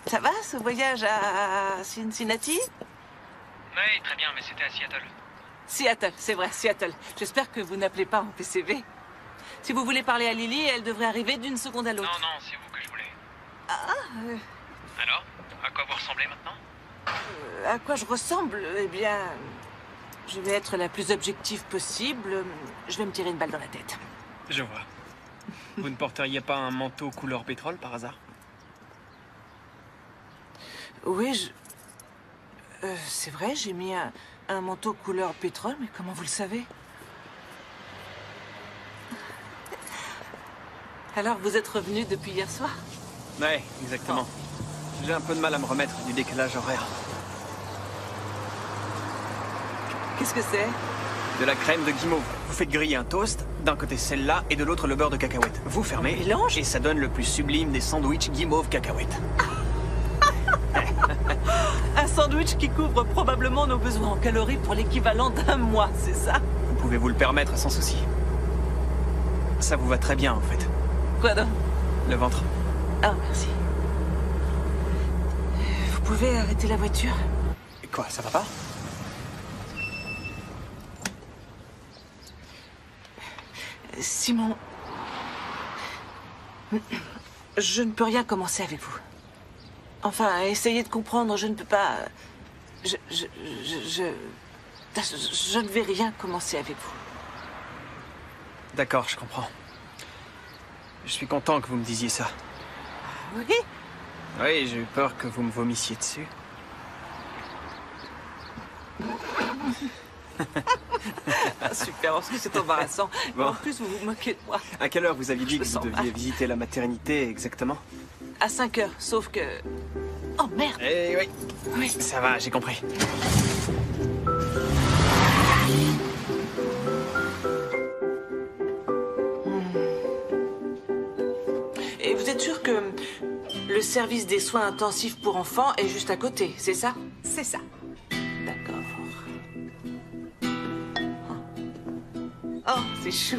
Ça va, ce voyage à Cincinnati? Oui, très bien, mais c'était à Seattle. Seattle, c'est vrai, Seattle. J'espère que vous n'appelez pas en PCV. Si vous voulez parler à Lily, elle devrait arriver d'une seconde à l'autre. Non, non, c'est vous que je voulais. Alors, à quoi vous ressemblez maintenant? À quoi je ressemble? Eh bien, je vais être la plus objective possible. Je vais me tirer une balle dans la tête. Je vois. Vous ne porteriez pas un manteau couleur pétrole par hasard? Oui, c'est vrai, j'ai mis un manteau couleur pétrole, mais comment vous le savez? Alors, vous êtes revenu depuis hier soir? Ouais, exactement. J'ai un peu de mal à me remettre du décalage horaire. Qu'est-ce que c'est? De la crème de guimauve. Vous faites griller un toast, d'un côté celle-là et de l'autre le beurre de cacahuète. Vous fermez, mélange et ça donne le plus sublime des sandwichs guimauve cacahuète. Un sandwich qui couvre probablement nos besoins en calories pour l'équivalent d'un mois, c'est ça? Vous pouvez vous le permettre sans souci. Ça vous va très bien, en fait. Quoi donc? Le ventre. Ah, merci. Vous pouvez arrêter la voiture? Quoi, ça va pas? Simon, je ne peux rien commencer avec vous. Enfin, essayez de comprendre, je ne peux pas... Je ne vais rien commencer avec vous. D'accord, je comprends. Je suis content que vous me disiez ça. Oui? Oui, j'ai eu peur que vous me vomissiez dessus. Ah, super, en plus c'est embarrassant. Bon. En plus, vous vous moquez de moi. À quelle heure vous aviez dit Je que me vous sens deviez mal. visiter la maternité exactement? À 5 heures, sauf que... Oh merde! Eh oui. Oui. Ça va, j'ai compris. Et vous êtes sûr que le service des soins intensifs pour enfants est juste à côté, c'est ça? C'est ça. D'accord. Oh, c'est chou.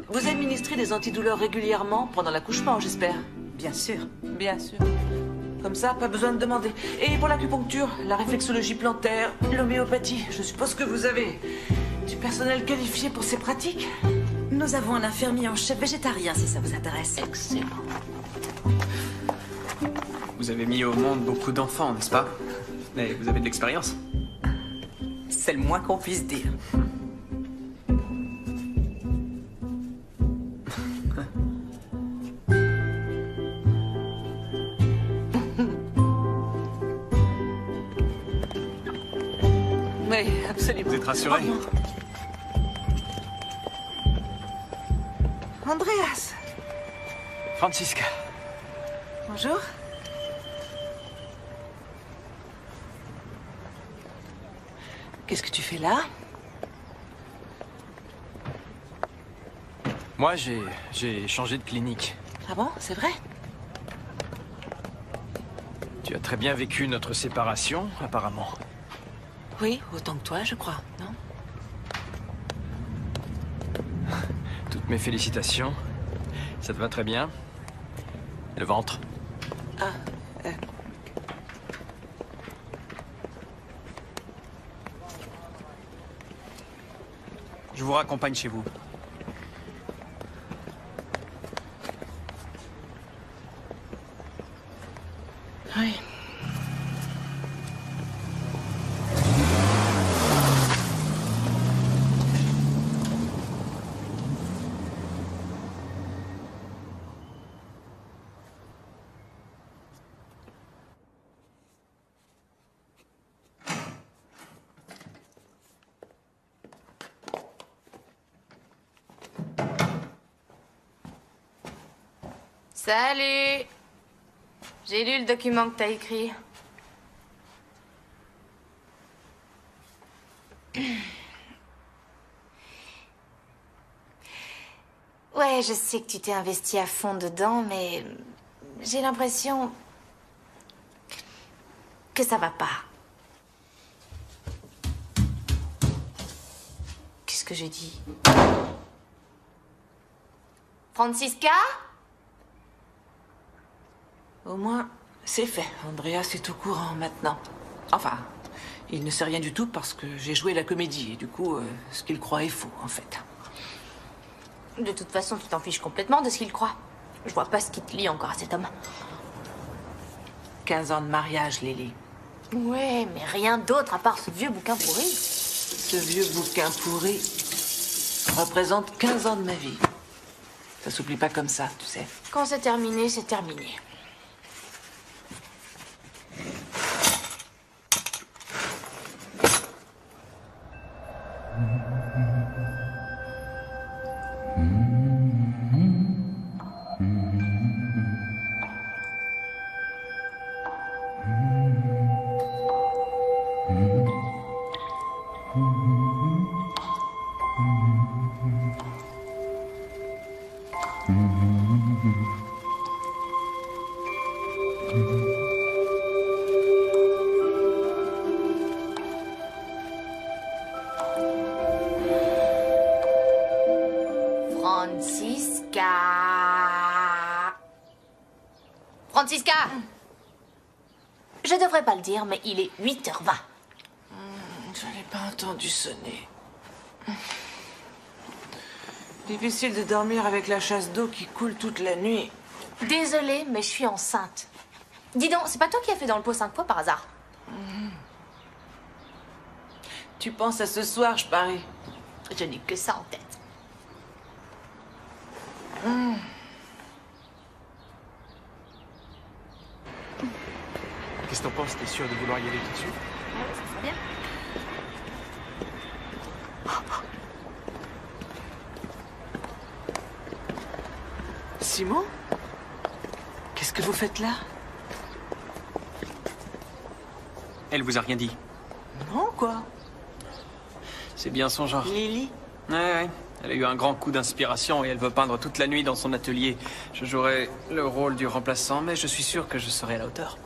Vous administrez des antidouleurs régulièrement pendant l'accouchement, j'espère? Bien sûr. Bien sûr. Comme ça, pas besoin de demander. Et pour l'acupuncture, la réflexologie plantaire, l'homéopathie, je suppose que vous avez du personnel qualifié pour ces pratiques? Nous avons un infirmier en chef végétarien, si ça vous intéresse. Excellent. Vous avez mis au monde beaucoup d'enfants, n'est-ce pas? Et vous avez de l'expérience? C'est le moins qu'on puisse dire. Oui, absolument. Vous êtes rassuré? Oh, non. Andreas. Francisca. Bonjour. Qu'est-ce que tu fais là? Moi, j'ai changé de clinique. Ah bon, c'est vrai? Tu as très bien vécu notre séparation, apparemment. Oui, autant que toi, je crois, non? Toutes mes félicitations. Ça te va très bien. Le ventre. Ah, Je vous raccompagne chez vous. oui. Salut! J'ai lu le document que t'as écrit. Ouais, je sais que tu t'es investi à fond dedans, mais j'ai l'impression que ça va pas. Qu'est-ce que j'ai dit? Francisca? Au moins, c'est fait. Andreas est au courant maintenant. Enfin, il ne sait rien du tout parce que j'ai joué la comédie et du coup, ce qu'il croit est faux, en fait. De toute façon, tu t'en fiches complètement de ce qu'il croit. Je vois pas ce qui te lie encore à cet homme. 15 ans de mariage, Lily. Ouais, mais rien d'autre à part ce vieux bouquin pourri. Ce vieux bouquin pourri représente 15 ans de ma vie. Ça s'oublie pas comme ça, tu sais. Quand c'est terminé, c'est terminé. Francisca! Je devrais pas le dire, mais il est 8h20. Je n'ai pas entendu sonner. Difficile de dormir avec la chasse d'eau qui coule toute la nuit. Désolée, mais je suis enceinte. Dis donc, c'est pas toi qui as fait dans le pot 5 fois par hasard? Tu penses à ce soir, je parie. Je n'ai que ça en tête. Qu'est-ce que t'en penses? T'es sûr de vouloir y aller tout de suite? Ouais, ça serait bien. Simon? Qu'est-ce que vous faites là? Elle vous a rien dit? Non, quoi? C'est bien son genre. Lily? Ouais. Elle a eu un grand coup d'inspiration et elle veut peindre toute la nuit dans son atelier. Je jouerai le rôle du remplaçant, mais je suis sûr que je serai à la hauteur.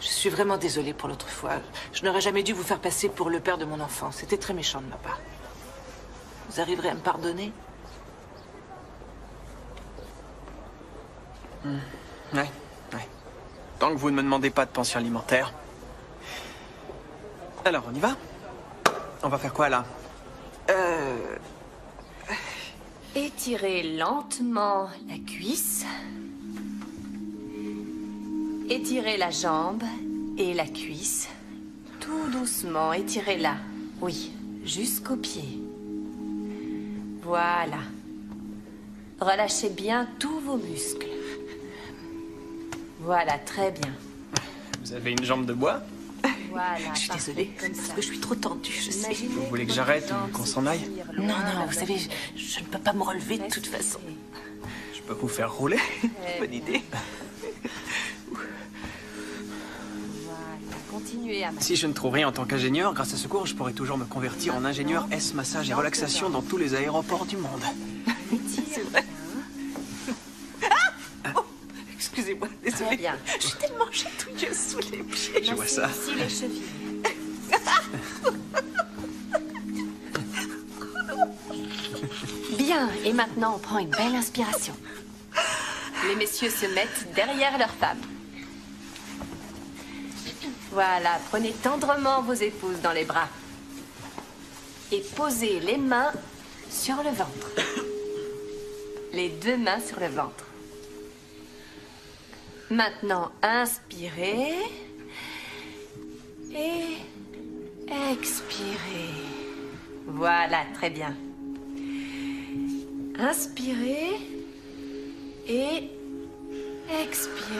Je suis vraiment désolée pour l'autre fois. Je n'aurais jamais dû vous faire passer pour le père de mon enfant. C'était très méchant de ma part. Vous arriverez à me pardonner? Ouais. Tant que vous ne me demandez pas de pension alimentaire. Alors, on y va? On va faire quoi, là? Étirez lentement la cuisse. Étirez la jambe et la cuisse. Tout doucement, étirez-la. Oui, jusqu'au pied. Voilà. Relâchez bien tous vos muscles. Voilà, très bien. Vous avez une jambe de bois? Voilà. Je suis désolée, parce que je suis trop tendue, je sais. Vous voulez que j'arrête ou qu'on s'en aille? Non, vous savez, je ne peux pas me relever de toute façon. Je peux vous faire rouler? Bonne idée. Continuez à Si je ne trouve rien en tant qu'ingénieur, grâce à ce cours, je pourrais toujours me convertir en ingénieur S massage et relaxation dans tous les aéroports du monde. C'est vrai. Excusez-moi, désolée. Bien. Je suis tellement chatouilleuse sous les pieds. Je vois ça. Ici les chevilles. Bien, et maintenant on prend une belle inspiration. Les messieurs se mettent derrière leurs femmes. Voilà, prenez tendrement vos épouses dans les bras. Et posez les mains sur le ventre. Les deux mains sur le ventre. Maintenant, inspirez. Et expirez. Voilà, très bien. Inspirez. Et expirez.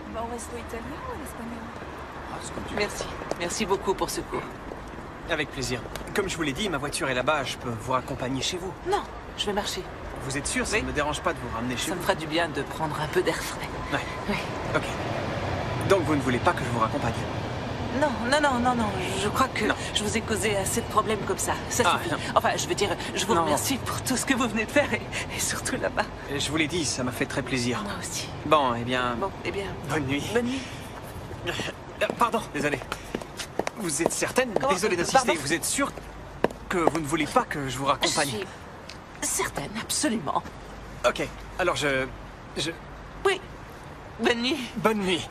On va au resto italien ou à l'espagnol? Merci. Merci beaucoup pour ce cours. Avec plaisir. Comme je vous l'ai dit, ma voiture est là-bas, je peux vous raccompagner chez vous. Non, je vais marcher. Vous êtes sûr? Ça ne me dérange pas de vous ramener chez Ça vous? me fera du bien de prendre un peu d'air frais. Ouais. Oui. Ok. Donc vous ne voulez pas que je vous raccompagne? Non. Je crois que je vous ai causé assez de problèmes comme ça. Ça suffit. non. Enfin, je veux dire, je vous Non. remercie pour tout ce que vous venez de faire et surtout là-bas. Je vous l'ai dit, ça m'a fait très plaisir. Moi aussi. Bon, eh bien... Bon, eh bien. Bonne nuit. Bonne nuit. Pardon, désolé. Vous êtes certaine? Comment? Désolé d'insister. Pardon? Vous êtes sûre que vous ne voulez pas que je vous raccompagne? Je suis certaine, absolument. Ok, alors je... Oui. Bonne nuit. Bonne nuit.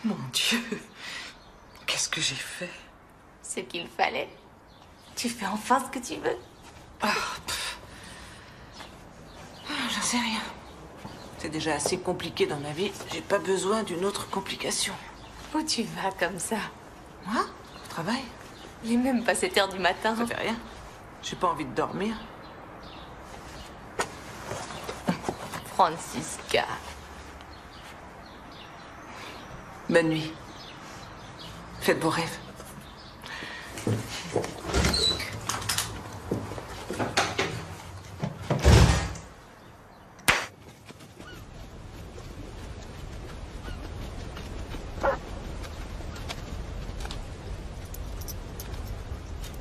Mon Dieu. Qu'est-ce que j'ai fait? Ce qu'il fallait. Tu fais enfin ce que tu veux. J'en sais rien. C'est déjà assez compliqué dans ma vie. J'ai pas besoin d'une autre complication. Où tu vas comme ça? Moi? Au travail? Il est même pas 7 heures du matin. Ça fait rien. J'ai pas envie de dormir. Francisca. Bonne nuit. Faites vos rêves.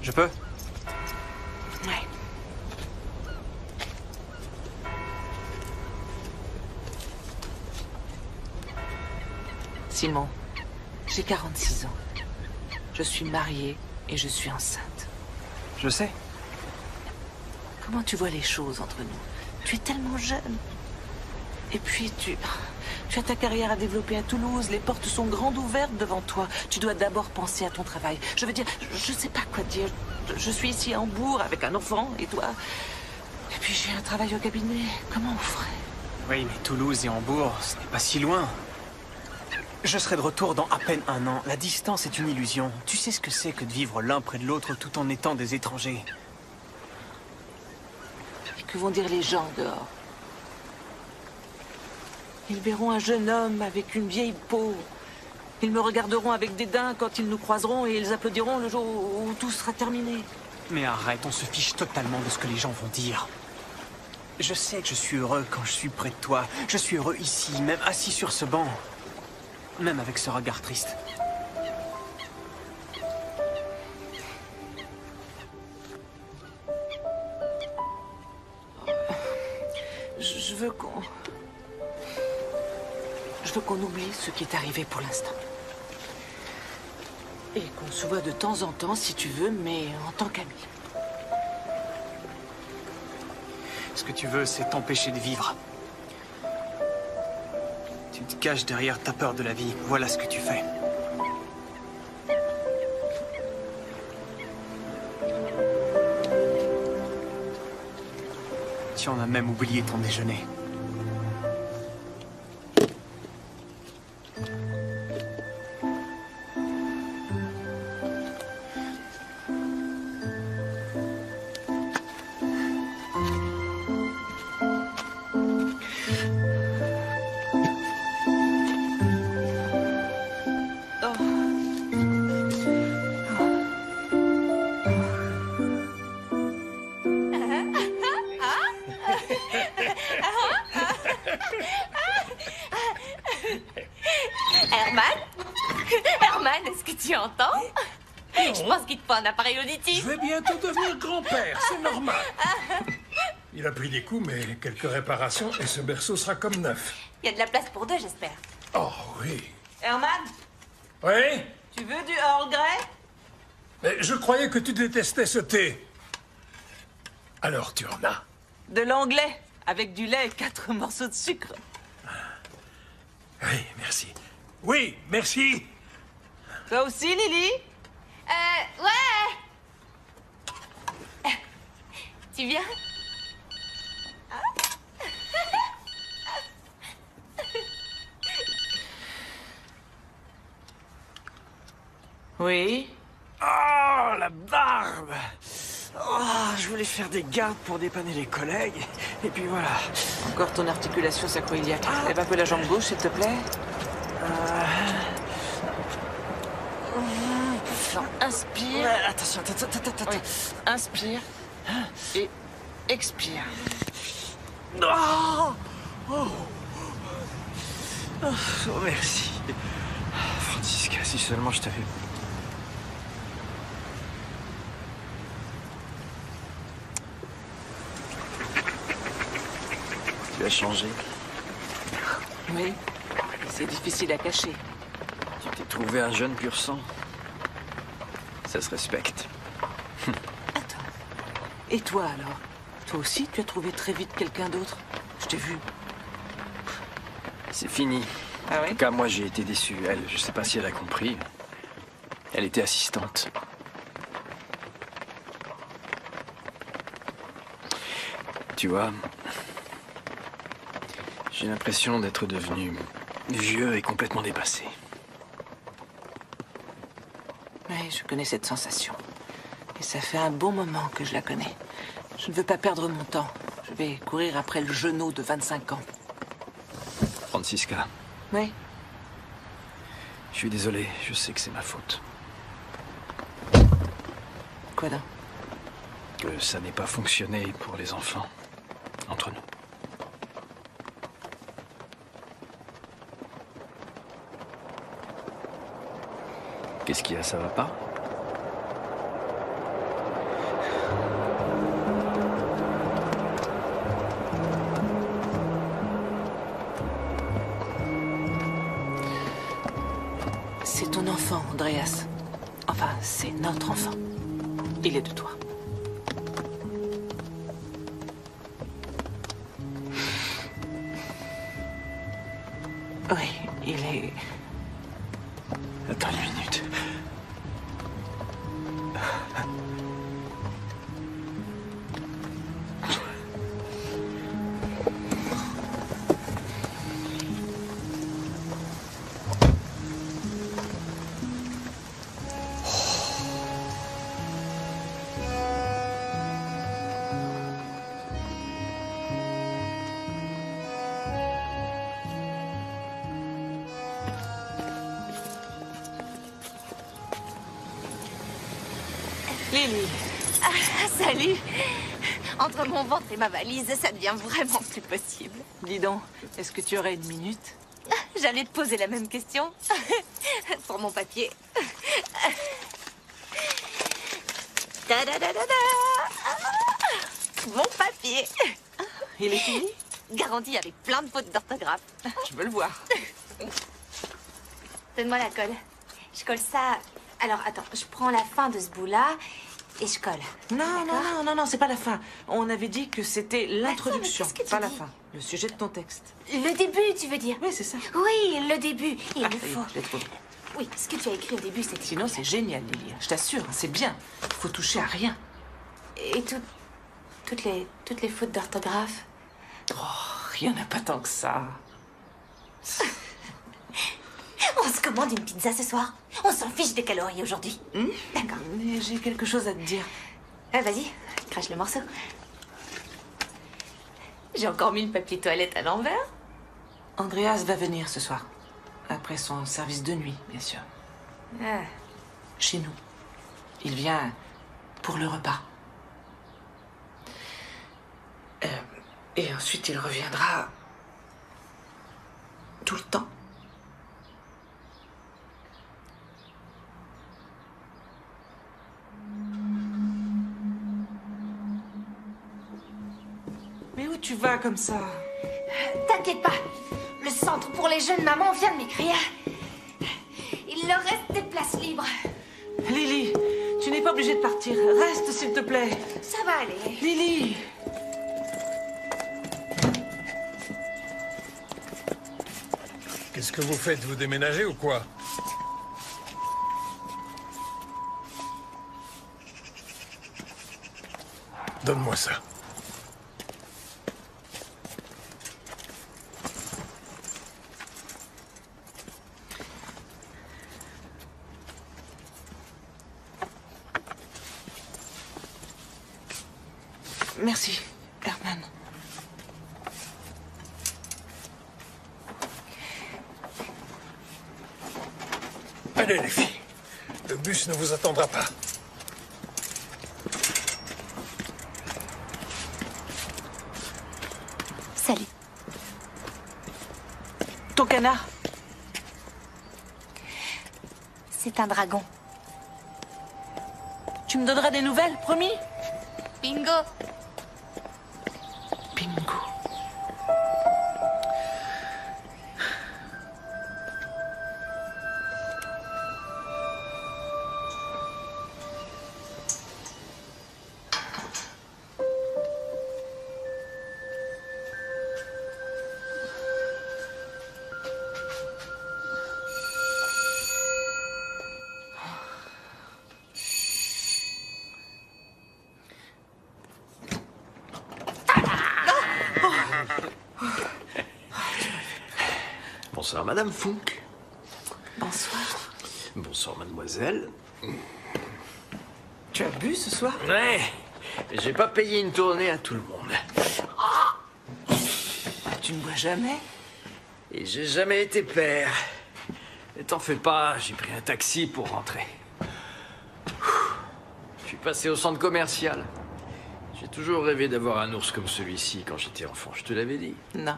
Je peux? Ouais. Simon, j'ai 46 ans. Je suis mariée et je suis enceinte. Je sais. Comment tu vois les choses entre nous? Tu es tellement jeune. Et puis tu as ta carrière à développer à Toulouse. Les portes sont grandes ouvertes devant toi. Tu dois d'abord penser à ton travail. Je veux dire, je sais pas quoi dire. Je suis ici à Hambourg avec un enfant et toi. Et puis j'ai un travail au cabinet. Comment on ferait? Oui, mais Toulouse et Hambourg, ce n'est pas si loin. Je serai de retour dans à peine 1 an. La distance est une illusion. Tu sais ce que c'est que de vivre l'un près de l'autre tout en étant des étrangers. Et que vont dire les gens dehors? Ils verront un jeune homme avec une vieille peau. Ils me regarderont avec dédain quand ils nous croiseront et ils applaudiront le jour où tout sera terminé. Mais arrête, on se fiche totalement de ce que les gens vont dire. Je sais que je suis heureux quand je suis près de toi. Je suis heureux ici, même assis sur ce banc. Même avec ce regard triste. Je veux qu'on oublie ce qui est arrivé pour l'instant. Et qu'on se voit de temps en temps, si tu veux, mais en tant qu'amis. Ce que tu veux, c'est t'empêcher de vivre. Tu te caches derrière ta peur de la vie. Voilà ce que tu fais. Tu en as même oublié ton déjeuner. Herman, est-ce que tu entends? Je pense qu'il te faut un appareil auditif. Je vais bientôt devenir grand-père, c'est normal. Il a pris des coups, mais quelques réparations et ce berceau sera comme neuf. Il y a de la place pour 2, j'espère. Oh oui. Herman, Oui? tu veux du Earl Grey? Mais je croyais que tu détestais ce thé. Alors tu en as? De l'anglais, avec du lait et 4 morceaux de sucre. Oui, merci. Oui, merci. Toi aussi, Lily? Ouais. Tu viens? Oui? Oh, la barbe! Oh, je voulais faire des gardes pour dépanner les collègues. Et puis voilà. Encore ton articulation sacro-iliaque. Lève un peu la jambe gauche, s'il te plaît. Non, inspire. Ouais, attention, attends. Oui. Inspire. Et expire. Oh, merci. Francisca, si seulement je t'avais... Tu as changé. Oui. C'est difficile à cacher. Tu t'es trouvé un jeune pur sang. Ça se respecte. Attends. Et toi, alors? Toi aussi, tu as trouvé très vite quelqu'un d'autre? Je t'ai vu. C'est fini. Ah En oui? tout cas, moi, j'ai été déçu. Elle, je sais pas si elle a compris. Elle était assistante. Tu vois, j'ai l'impression d'être devenu vieux et complètement dépassé. Oui, je connais cette sensation. Et ça fait un bon moment que je la connais. Je ne veux pas perdre mon temps. Je vais courir après le genou de 25 ans. Francisca, Oui. je suis désolé, je sais que c'est ma faute. Quoi donc? Que ça n'ait pas fonctionné pour les enfants. Entre nous. Qu'est-ce qu'il y a, ça va pas? C'est ton enfant, Andreas. Enfin, c'est notre enfant. Il est de toi. Oui, il est... Attends une minute. Lily. Ah, salut. Entre mon ventre et ma valise, ça devient vraiment plus possible. Dis donc, est-ce que tu aurais une minute? J'allais te poser la même question. Pour mon papier. Ta-da-da-da-da. Mon papier. Il est fini? Garanti avec plein de fautes d'orthographe. Je veux le voir. Donne-moi la colle. Je colle ça... Alors, attends, je prends la fin de ce bout-là et je colle. Non, c'est pas la fin. On avait dit que c'était l'introduction, qu'est-ce que tu pas la dis? fin. Le sujet de ton texte. Le début, tu veux dire? Oui, c'est ça. Oui, le début. Il Ah, le ça y est, faut. je l'ai trouvé. Oui, ce que tu as écrit au début, c'était... Sinon, c'est génial, Lily. Je t'assure, c'est bien. Il faut toucher à rien. Et toutes les fautes d'orthographe? Oh, il n'y en a pas tant que ça. On se commande une pizza ce soir. On s'en fiche des calories aujourd'hui. D'accord. Mais j'ai quelque chose à te dire. Vas-y, crache le morceau. J'ai encore mis le papier toilette à l'envers. Andreas va venir ce soir. Après son service de nuit, bien sûr. Ah. Chez nous. Il vient pour le repas. Et ensuite, il reviendra tout le temps. Mais où tu vas comme ça? T'inquiète pas. Le centre pour les jeunes mamans vient de m'écrire. Il leur reste des places libres. Lily, tu n'es pas obligée de partir. Reste, s'il te plaît. Ça va aller. Lily! Qu'est-ce que vous faites? Vous déménagez ou quoi? Donne-moi ça. Merci, Herman. Allez, les filles. Le bus ne vous attendra pas. Salut. Ton canard? C'est un dragon. Tu me donneras des nouvelles, promis? Bingo. Bingo. Bonsoir, Madame Funk. Bonsoir. Bonsoir, mademoiselle. Tu as bu ce soir? Ouais, mais j'ai pas payé une tournée à tout le monde. Tu ne bois jamais? Et j'ai jamais été père. Et t'en fais pas, j'ai pris un taxi pour rentrer. Je suis passé au centre commercial. J'ai toujours rêvé d'avoir un ours comme celui-ci quand j'étais enfant, je te l'avais dit. Non.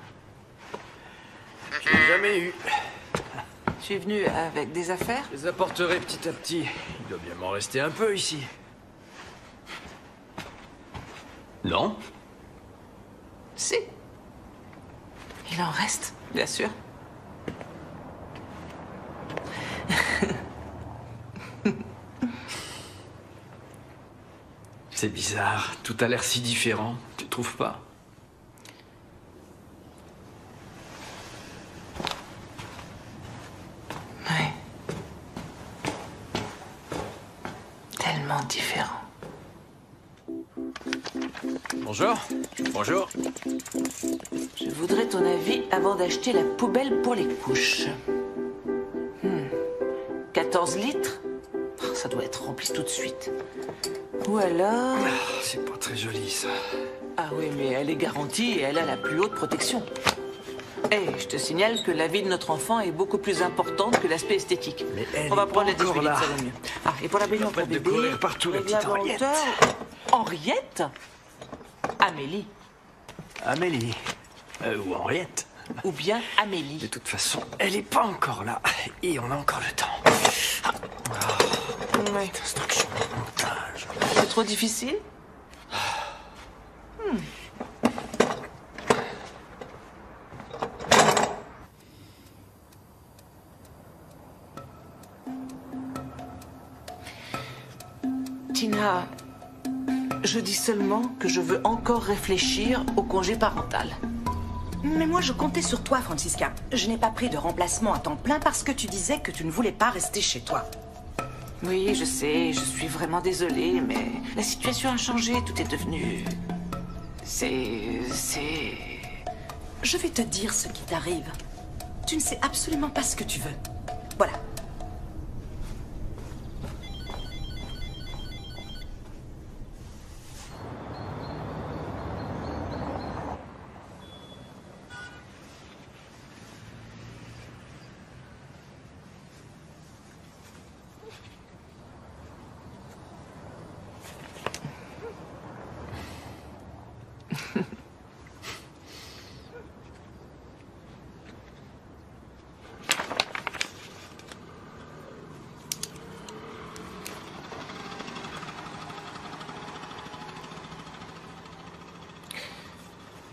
Je l'ai jamais eu. Tu es venu avec des affaires? Je les apporterai petit à petit. Il doit bien m'en rester un peu ici. Non? Si. Il en reste, bien sûr. C'est bizarre, tout a l'air si différent, tu trouves pas? Ouais. Tellement différent. Bonjour. Bonjour. Je voudrais ton avis avant d'acheter la poubelle pour les couches. 14 litres? Oh, ça doit être rempli tout de suite. Ou alors... C'est pas très joli, ça. Ah oui, mais elle est garantie et elle a la plus haute protection. Et je te signale que la vie de notre enfant est beaucoup plus importante que l'aspect esthétique. Mais elle on va est prendre pas la 18 encore litres, là. ça va mieux. Ah, et pour la baignoire pour Arrête de bébé... courir partout, la petite Henriette. Henriette? Amélie. Amélie. Ou Henriette. Ou bien Amélie. De toute façon, elle est pas encore là. Et on a encore le temps. Ouais. Instruction de montage. C'est trop difficile? Tina, je dis seulement que je veux encore réfléchir au congé parental. Mais moi, je comptais sur toi, Francisca. Je n'ai pas pris de remplacement à temps plein parce que tu disais que tu ne voulais pas rester chez toi. Oui, je sais, je suis vraiment désolée, mais la situation a changé, tout est devenu... C'est... Je vais te dire ce qui t'arrive. Tu ne sais absolument pas ce que tu veux. Voilà.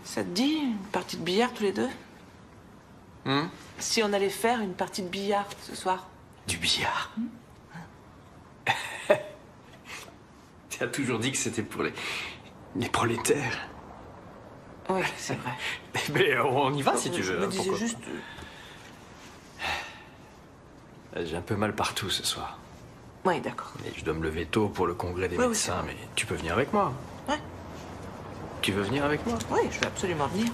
Ça te dit une partie de billard tous les deux? Si on allait faire une partie de billard ce soir? Du billard. Tu as toujours dit que c'était pour les prolétaires. Oui, c'est vrai. Mais on y va si tu veux. Je me disais pourquoi juste... pas. J'ai un peu mal partout ce soir. Oui, d'accord. Et je dois me lever tôt pour le congrès des Oui, médecins, mais tu peux venir avec moi. Ouais. Tu veux venir avec moi? Oui, je vais absolument venir.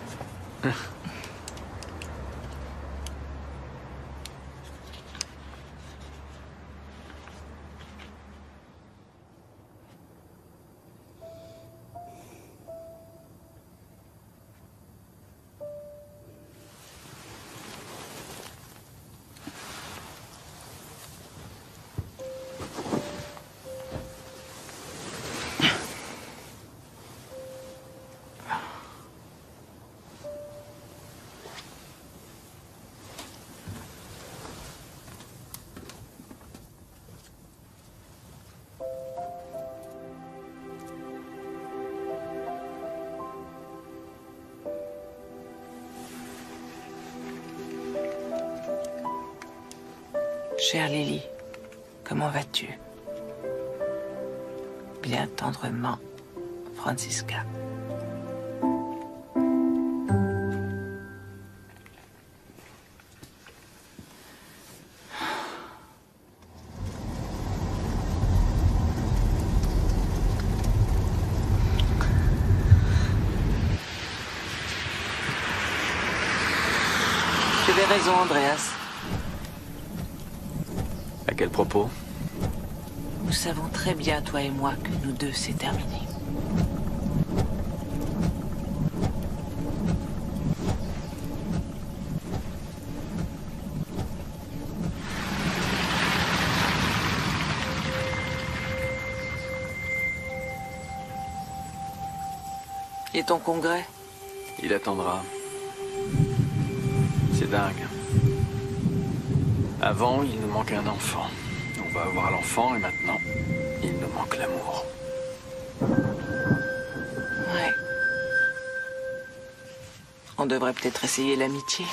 Chère Lily, comment vas-tu? Bien tendrement, Francisca. Tu avais raison, Andreas. À quel propos? savons très bien, toi et moi, que nous deux, c'est terminé. Et ton congrès? Il attendra. C'est dingue. Avant, il nous manquait un enfant. On va avoir l'enfant et maintenant, il nous manque l'amour. Ouais. On devrait peut-être essayer l'amitié.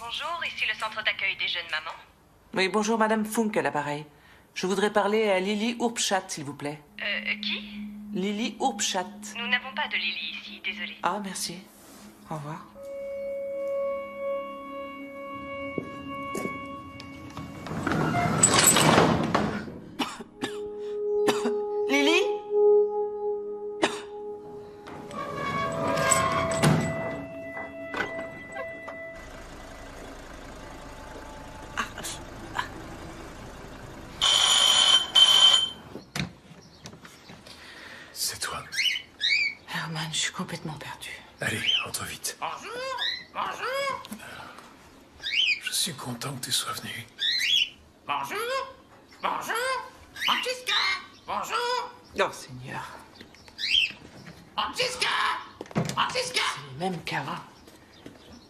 Bonjour, ici le centre d'accueil des jeunes mamans. Oui, bonjour, Madame Funk à l'appareil. Je voudrais parler à Lily Urpschat, s'il vous plaît. Qui? Lily Urpschat. Nous n'avons pas de Lily ici, désolée. Ah, merci. Au revoir. Lily? C'est toi. Herman, je suis complètement perdue. Allez, entre vite. Bonjour, bonjour, Je suis content que tu sois venu. bonjour, bonjour, Francisca, bonjour, Oh, Seigneur. Francisca, Francisca. C'est le même qu'avant.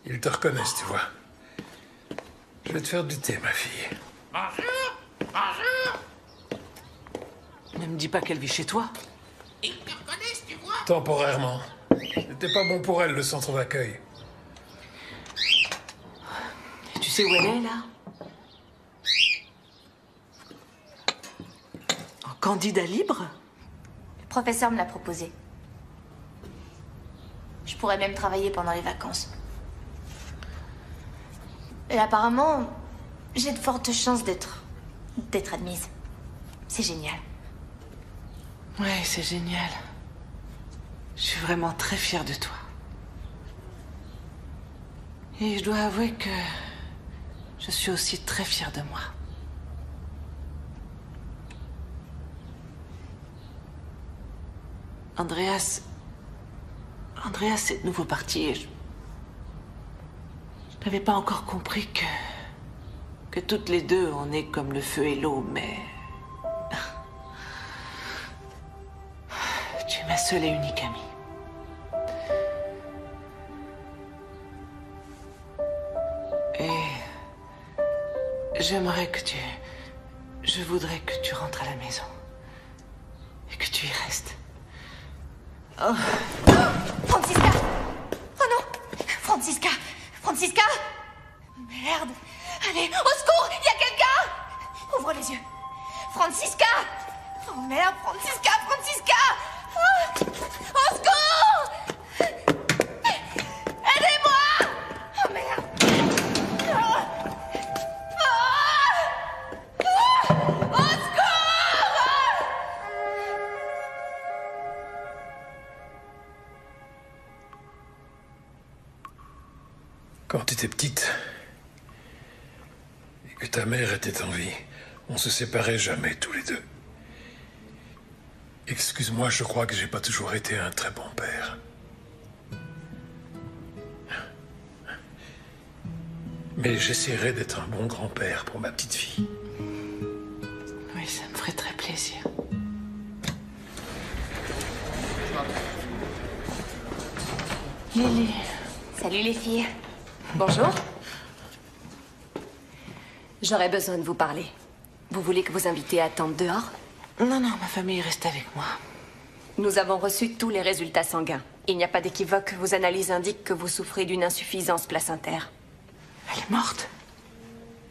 Ils te reconnaissent, tu vois. Je vais te faire du thé, ma fille. Bonjour, bonjour. Ne me dis pas qu'elle vit chez toi. Ils te reconnaissent, tu vois. Temporairement. C'était pas bon pour elle, le centre d'accueil. Et tu sais où elle est, là? En candidat libre? Le professeur me l'a proposé. Je pourrais même travailler pendant les vacances. Et apparemment, j'ai de fortes chances d'être admise. C'est génial. Ouais, c'est génial. Je suis vraiment très fière de toi. Et je dois avouer que je suis aussi très fière de moi. Andreas est de nouveau parti et je n'avais pas encore compris que toutes les deux, on est comme le feu et l'eau, mais... Tu es ma seule et unique amie. Et j'aimerais que je voudrais que tu rentres à la maison. Et que tu y restes. Oh. Francisca! Oh non! Francisca! Francisca! Merde! Allez, au secours! Il y a quelqu'un! Ouvre les yeux! Francisca! Oh merde, Francisca! Francisca! Oh, au secours! Aidez-moi! Oh merde! Oh. Oh. Au secours! Quand tu étais petite et que ta mère était en vie, on se séparait jamais tous les deux. Excuse-moi, je crois que j'ai pas toujours été un très bon père. Mais j'essaierai d'être un bon grand-père pour ma petite fille. Oui, ça me ferait très plaisir. Lily. Salut les filles. Bonjour. J'aurais besoin de vous parler. Vous voulez que vos invités attendent dehors? Non, non, ma famille reste avec moi. Nous avons reçu tous les résultats sanguins. Il n'y a pas d'équivoque. Vos analyses indiquent que vous souffrez d'une insuffisance placentaire. Elle est morte?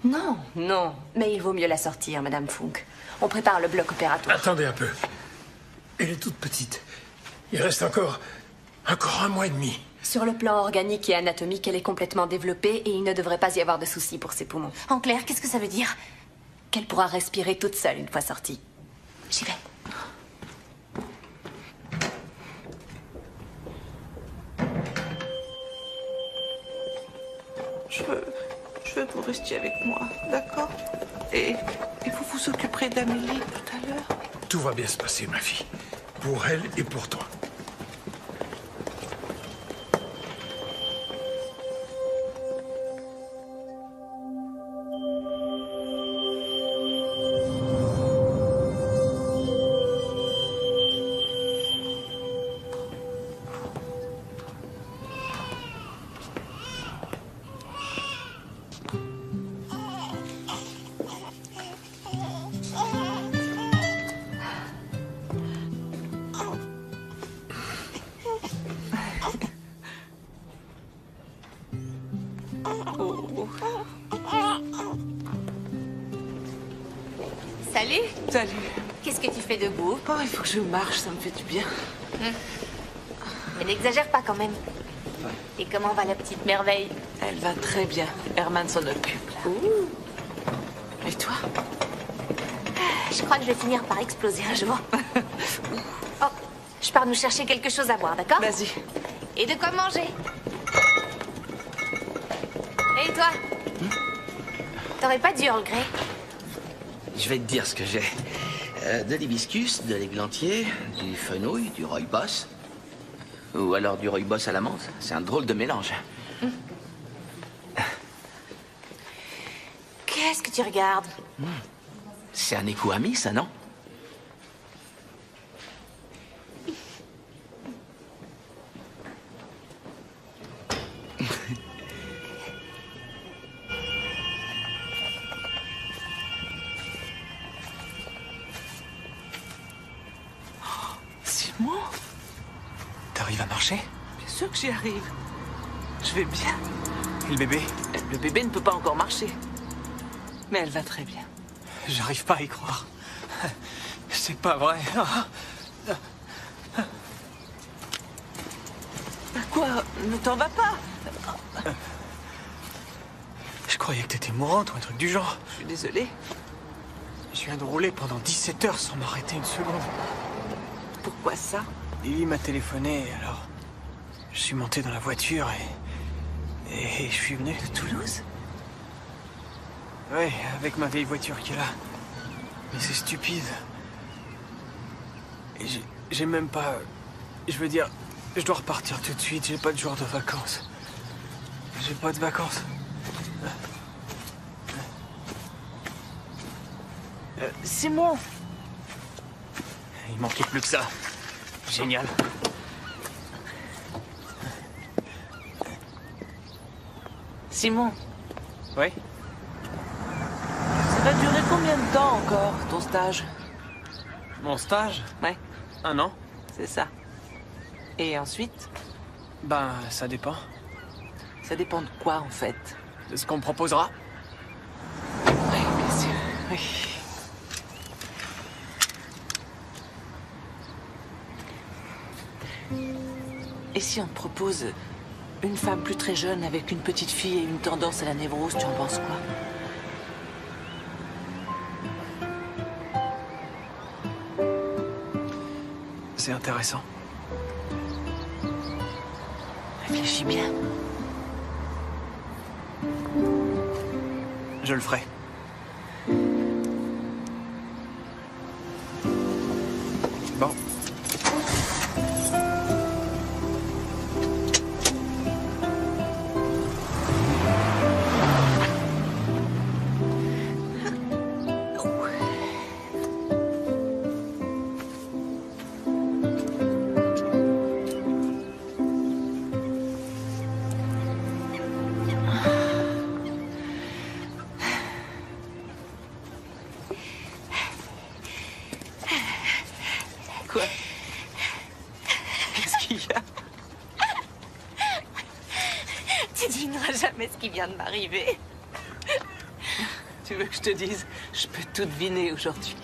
Non, non. Mais il vaut mieux la sortir, Madame Funk. On prépare le bloc opératoire. Attendez un peu. Elle est toute petite. Il reste encore un mois et demi. Sur le plan organique et anatomique, elle est complètement développée et il ne devrait pas y avoir de soucis pour ses poumons. En clair, qu'est-ce que ça veut dire? Qu'elle pourra respirer toute seule une fois sortie. J'y vais. Je veux que vous restiez avec moi, d'accord? Et vous vous occuperez d'Amélie tout à l'heure? Tout va bien se passer, ma fille. Pour elle et pour toi. Salut. Salut. Qu'est-ce que tu fais debout? Oh, il faut que je marche, ça me fait du bien. Mais n'exagère pas quand même. Et comment va la petite merveille? Elle va très bien. Herman s'en occupe. Là. Et toi? Je crois que je vais finir par exploser un jour. Oh, je pars nous chercher quelque chose à boire, d'accord? Vas-y. Et de quoi manger? Et toi? T'aurais pas du Earl Grey? Je vais te dire ce que j'ai. De l'hibiscus, de l'églantier, du fenouil, du rooibos. Ou alors du rooibos à la menthe. C'est un drôle de mélange. Qu'est-ce que tu regardes? C'est un écho ami, ça, non? Simon? T'arrives à marcher? Bien sûr que j'y arrive. Je vais bien. Et le bébé? Le bébé ne peut pas encore marcher. Mais elle va très bien. J'arrive pas à y croire. C'est pas vrai. Quoi? Ne t'en va pas. Je croyais que t'étais mourante ou un truc du genre. Je suis désolée. Je viens de rouler pendant 17 heures sans m'arrêter une seconde. Pourquoi ça? Lily m'a téléphoné, alors je suis monté dans la voiture et je suis venu. De Toulouse? Ouais, avec ma vieille voiture qui est là. Mais c'est stupide. Et j'ai même pas... Je veux dire, je dois repartir tout de suite, j'ai pas de jour de vacances. J'ai pas de vacances. Simon! Il manquait plus que ça. Génial. Simon, Ouais? ça va durer combien de temps encore, ton stage? Mon stage? Ouais, 1 an? c'est ça. Et ensuite? Ben, ça dépend. Ça dépend de quoi, en fait? De ce qu'on me proposera. Oui, bien sûr, oui. Et si on te propose une femme plus très jeune avec une petite fille et une tendance à la névrose, tu en penses quoi? C'est intéressant. Réfléchis bien. Je le ferai. Bon. Tu devineras jamais ce qui vient de m'arriver. Tu veux que je te dise? Je peux tout deviner aujourd'hui.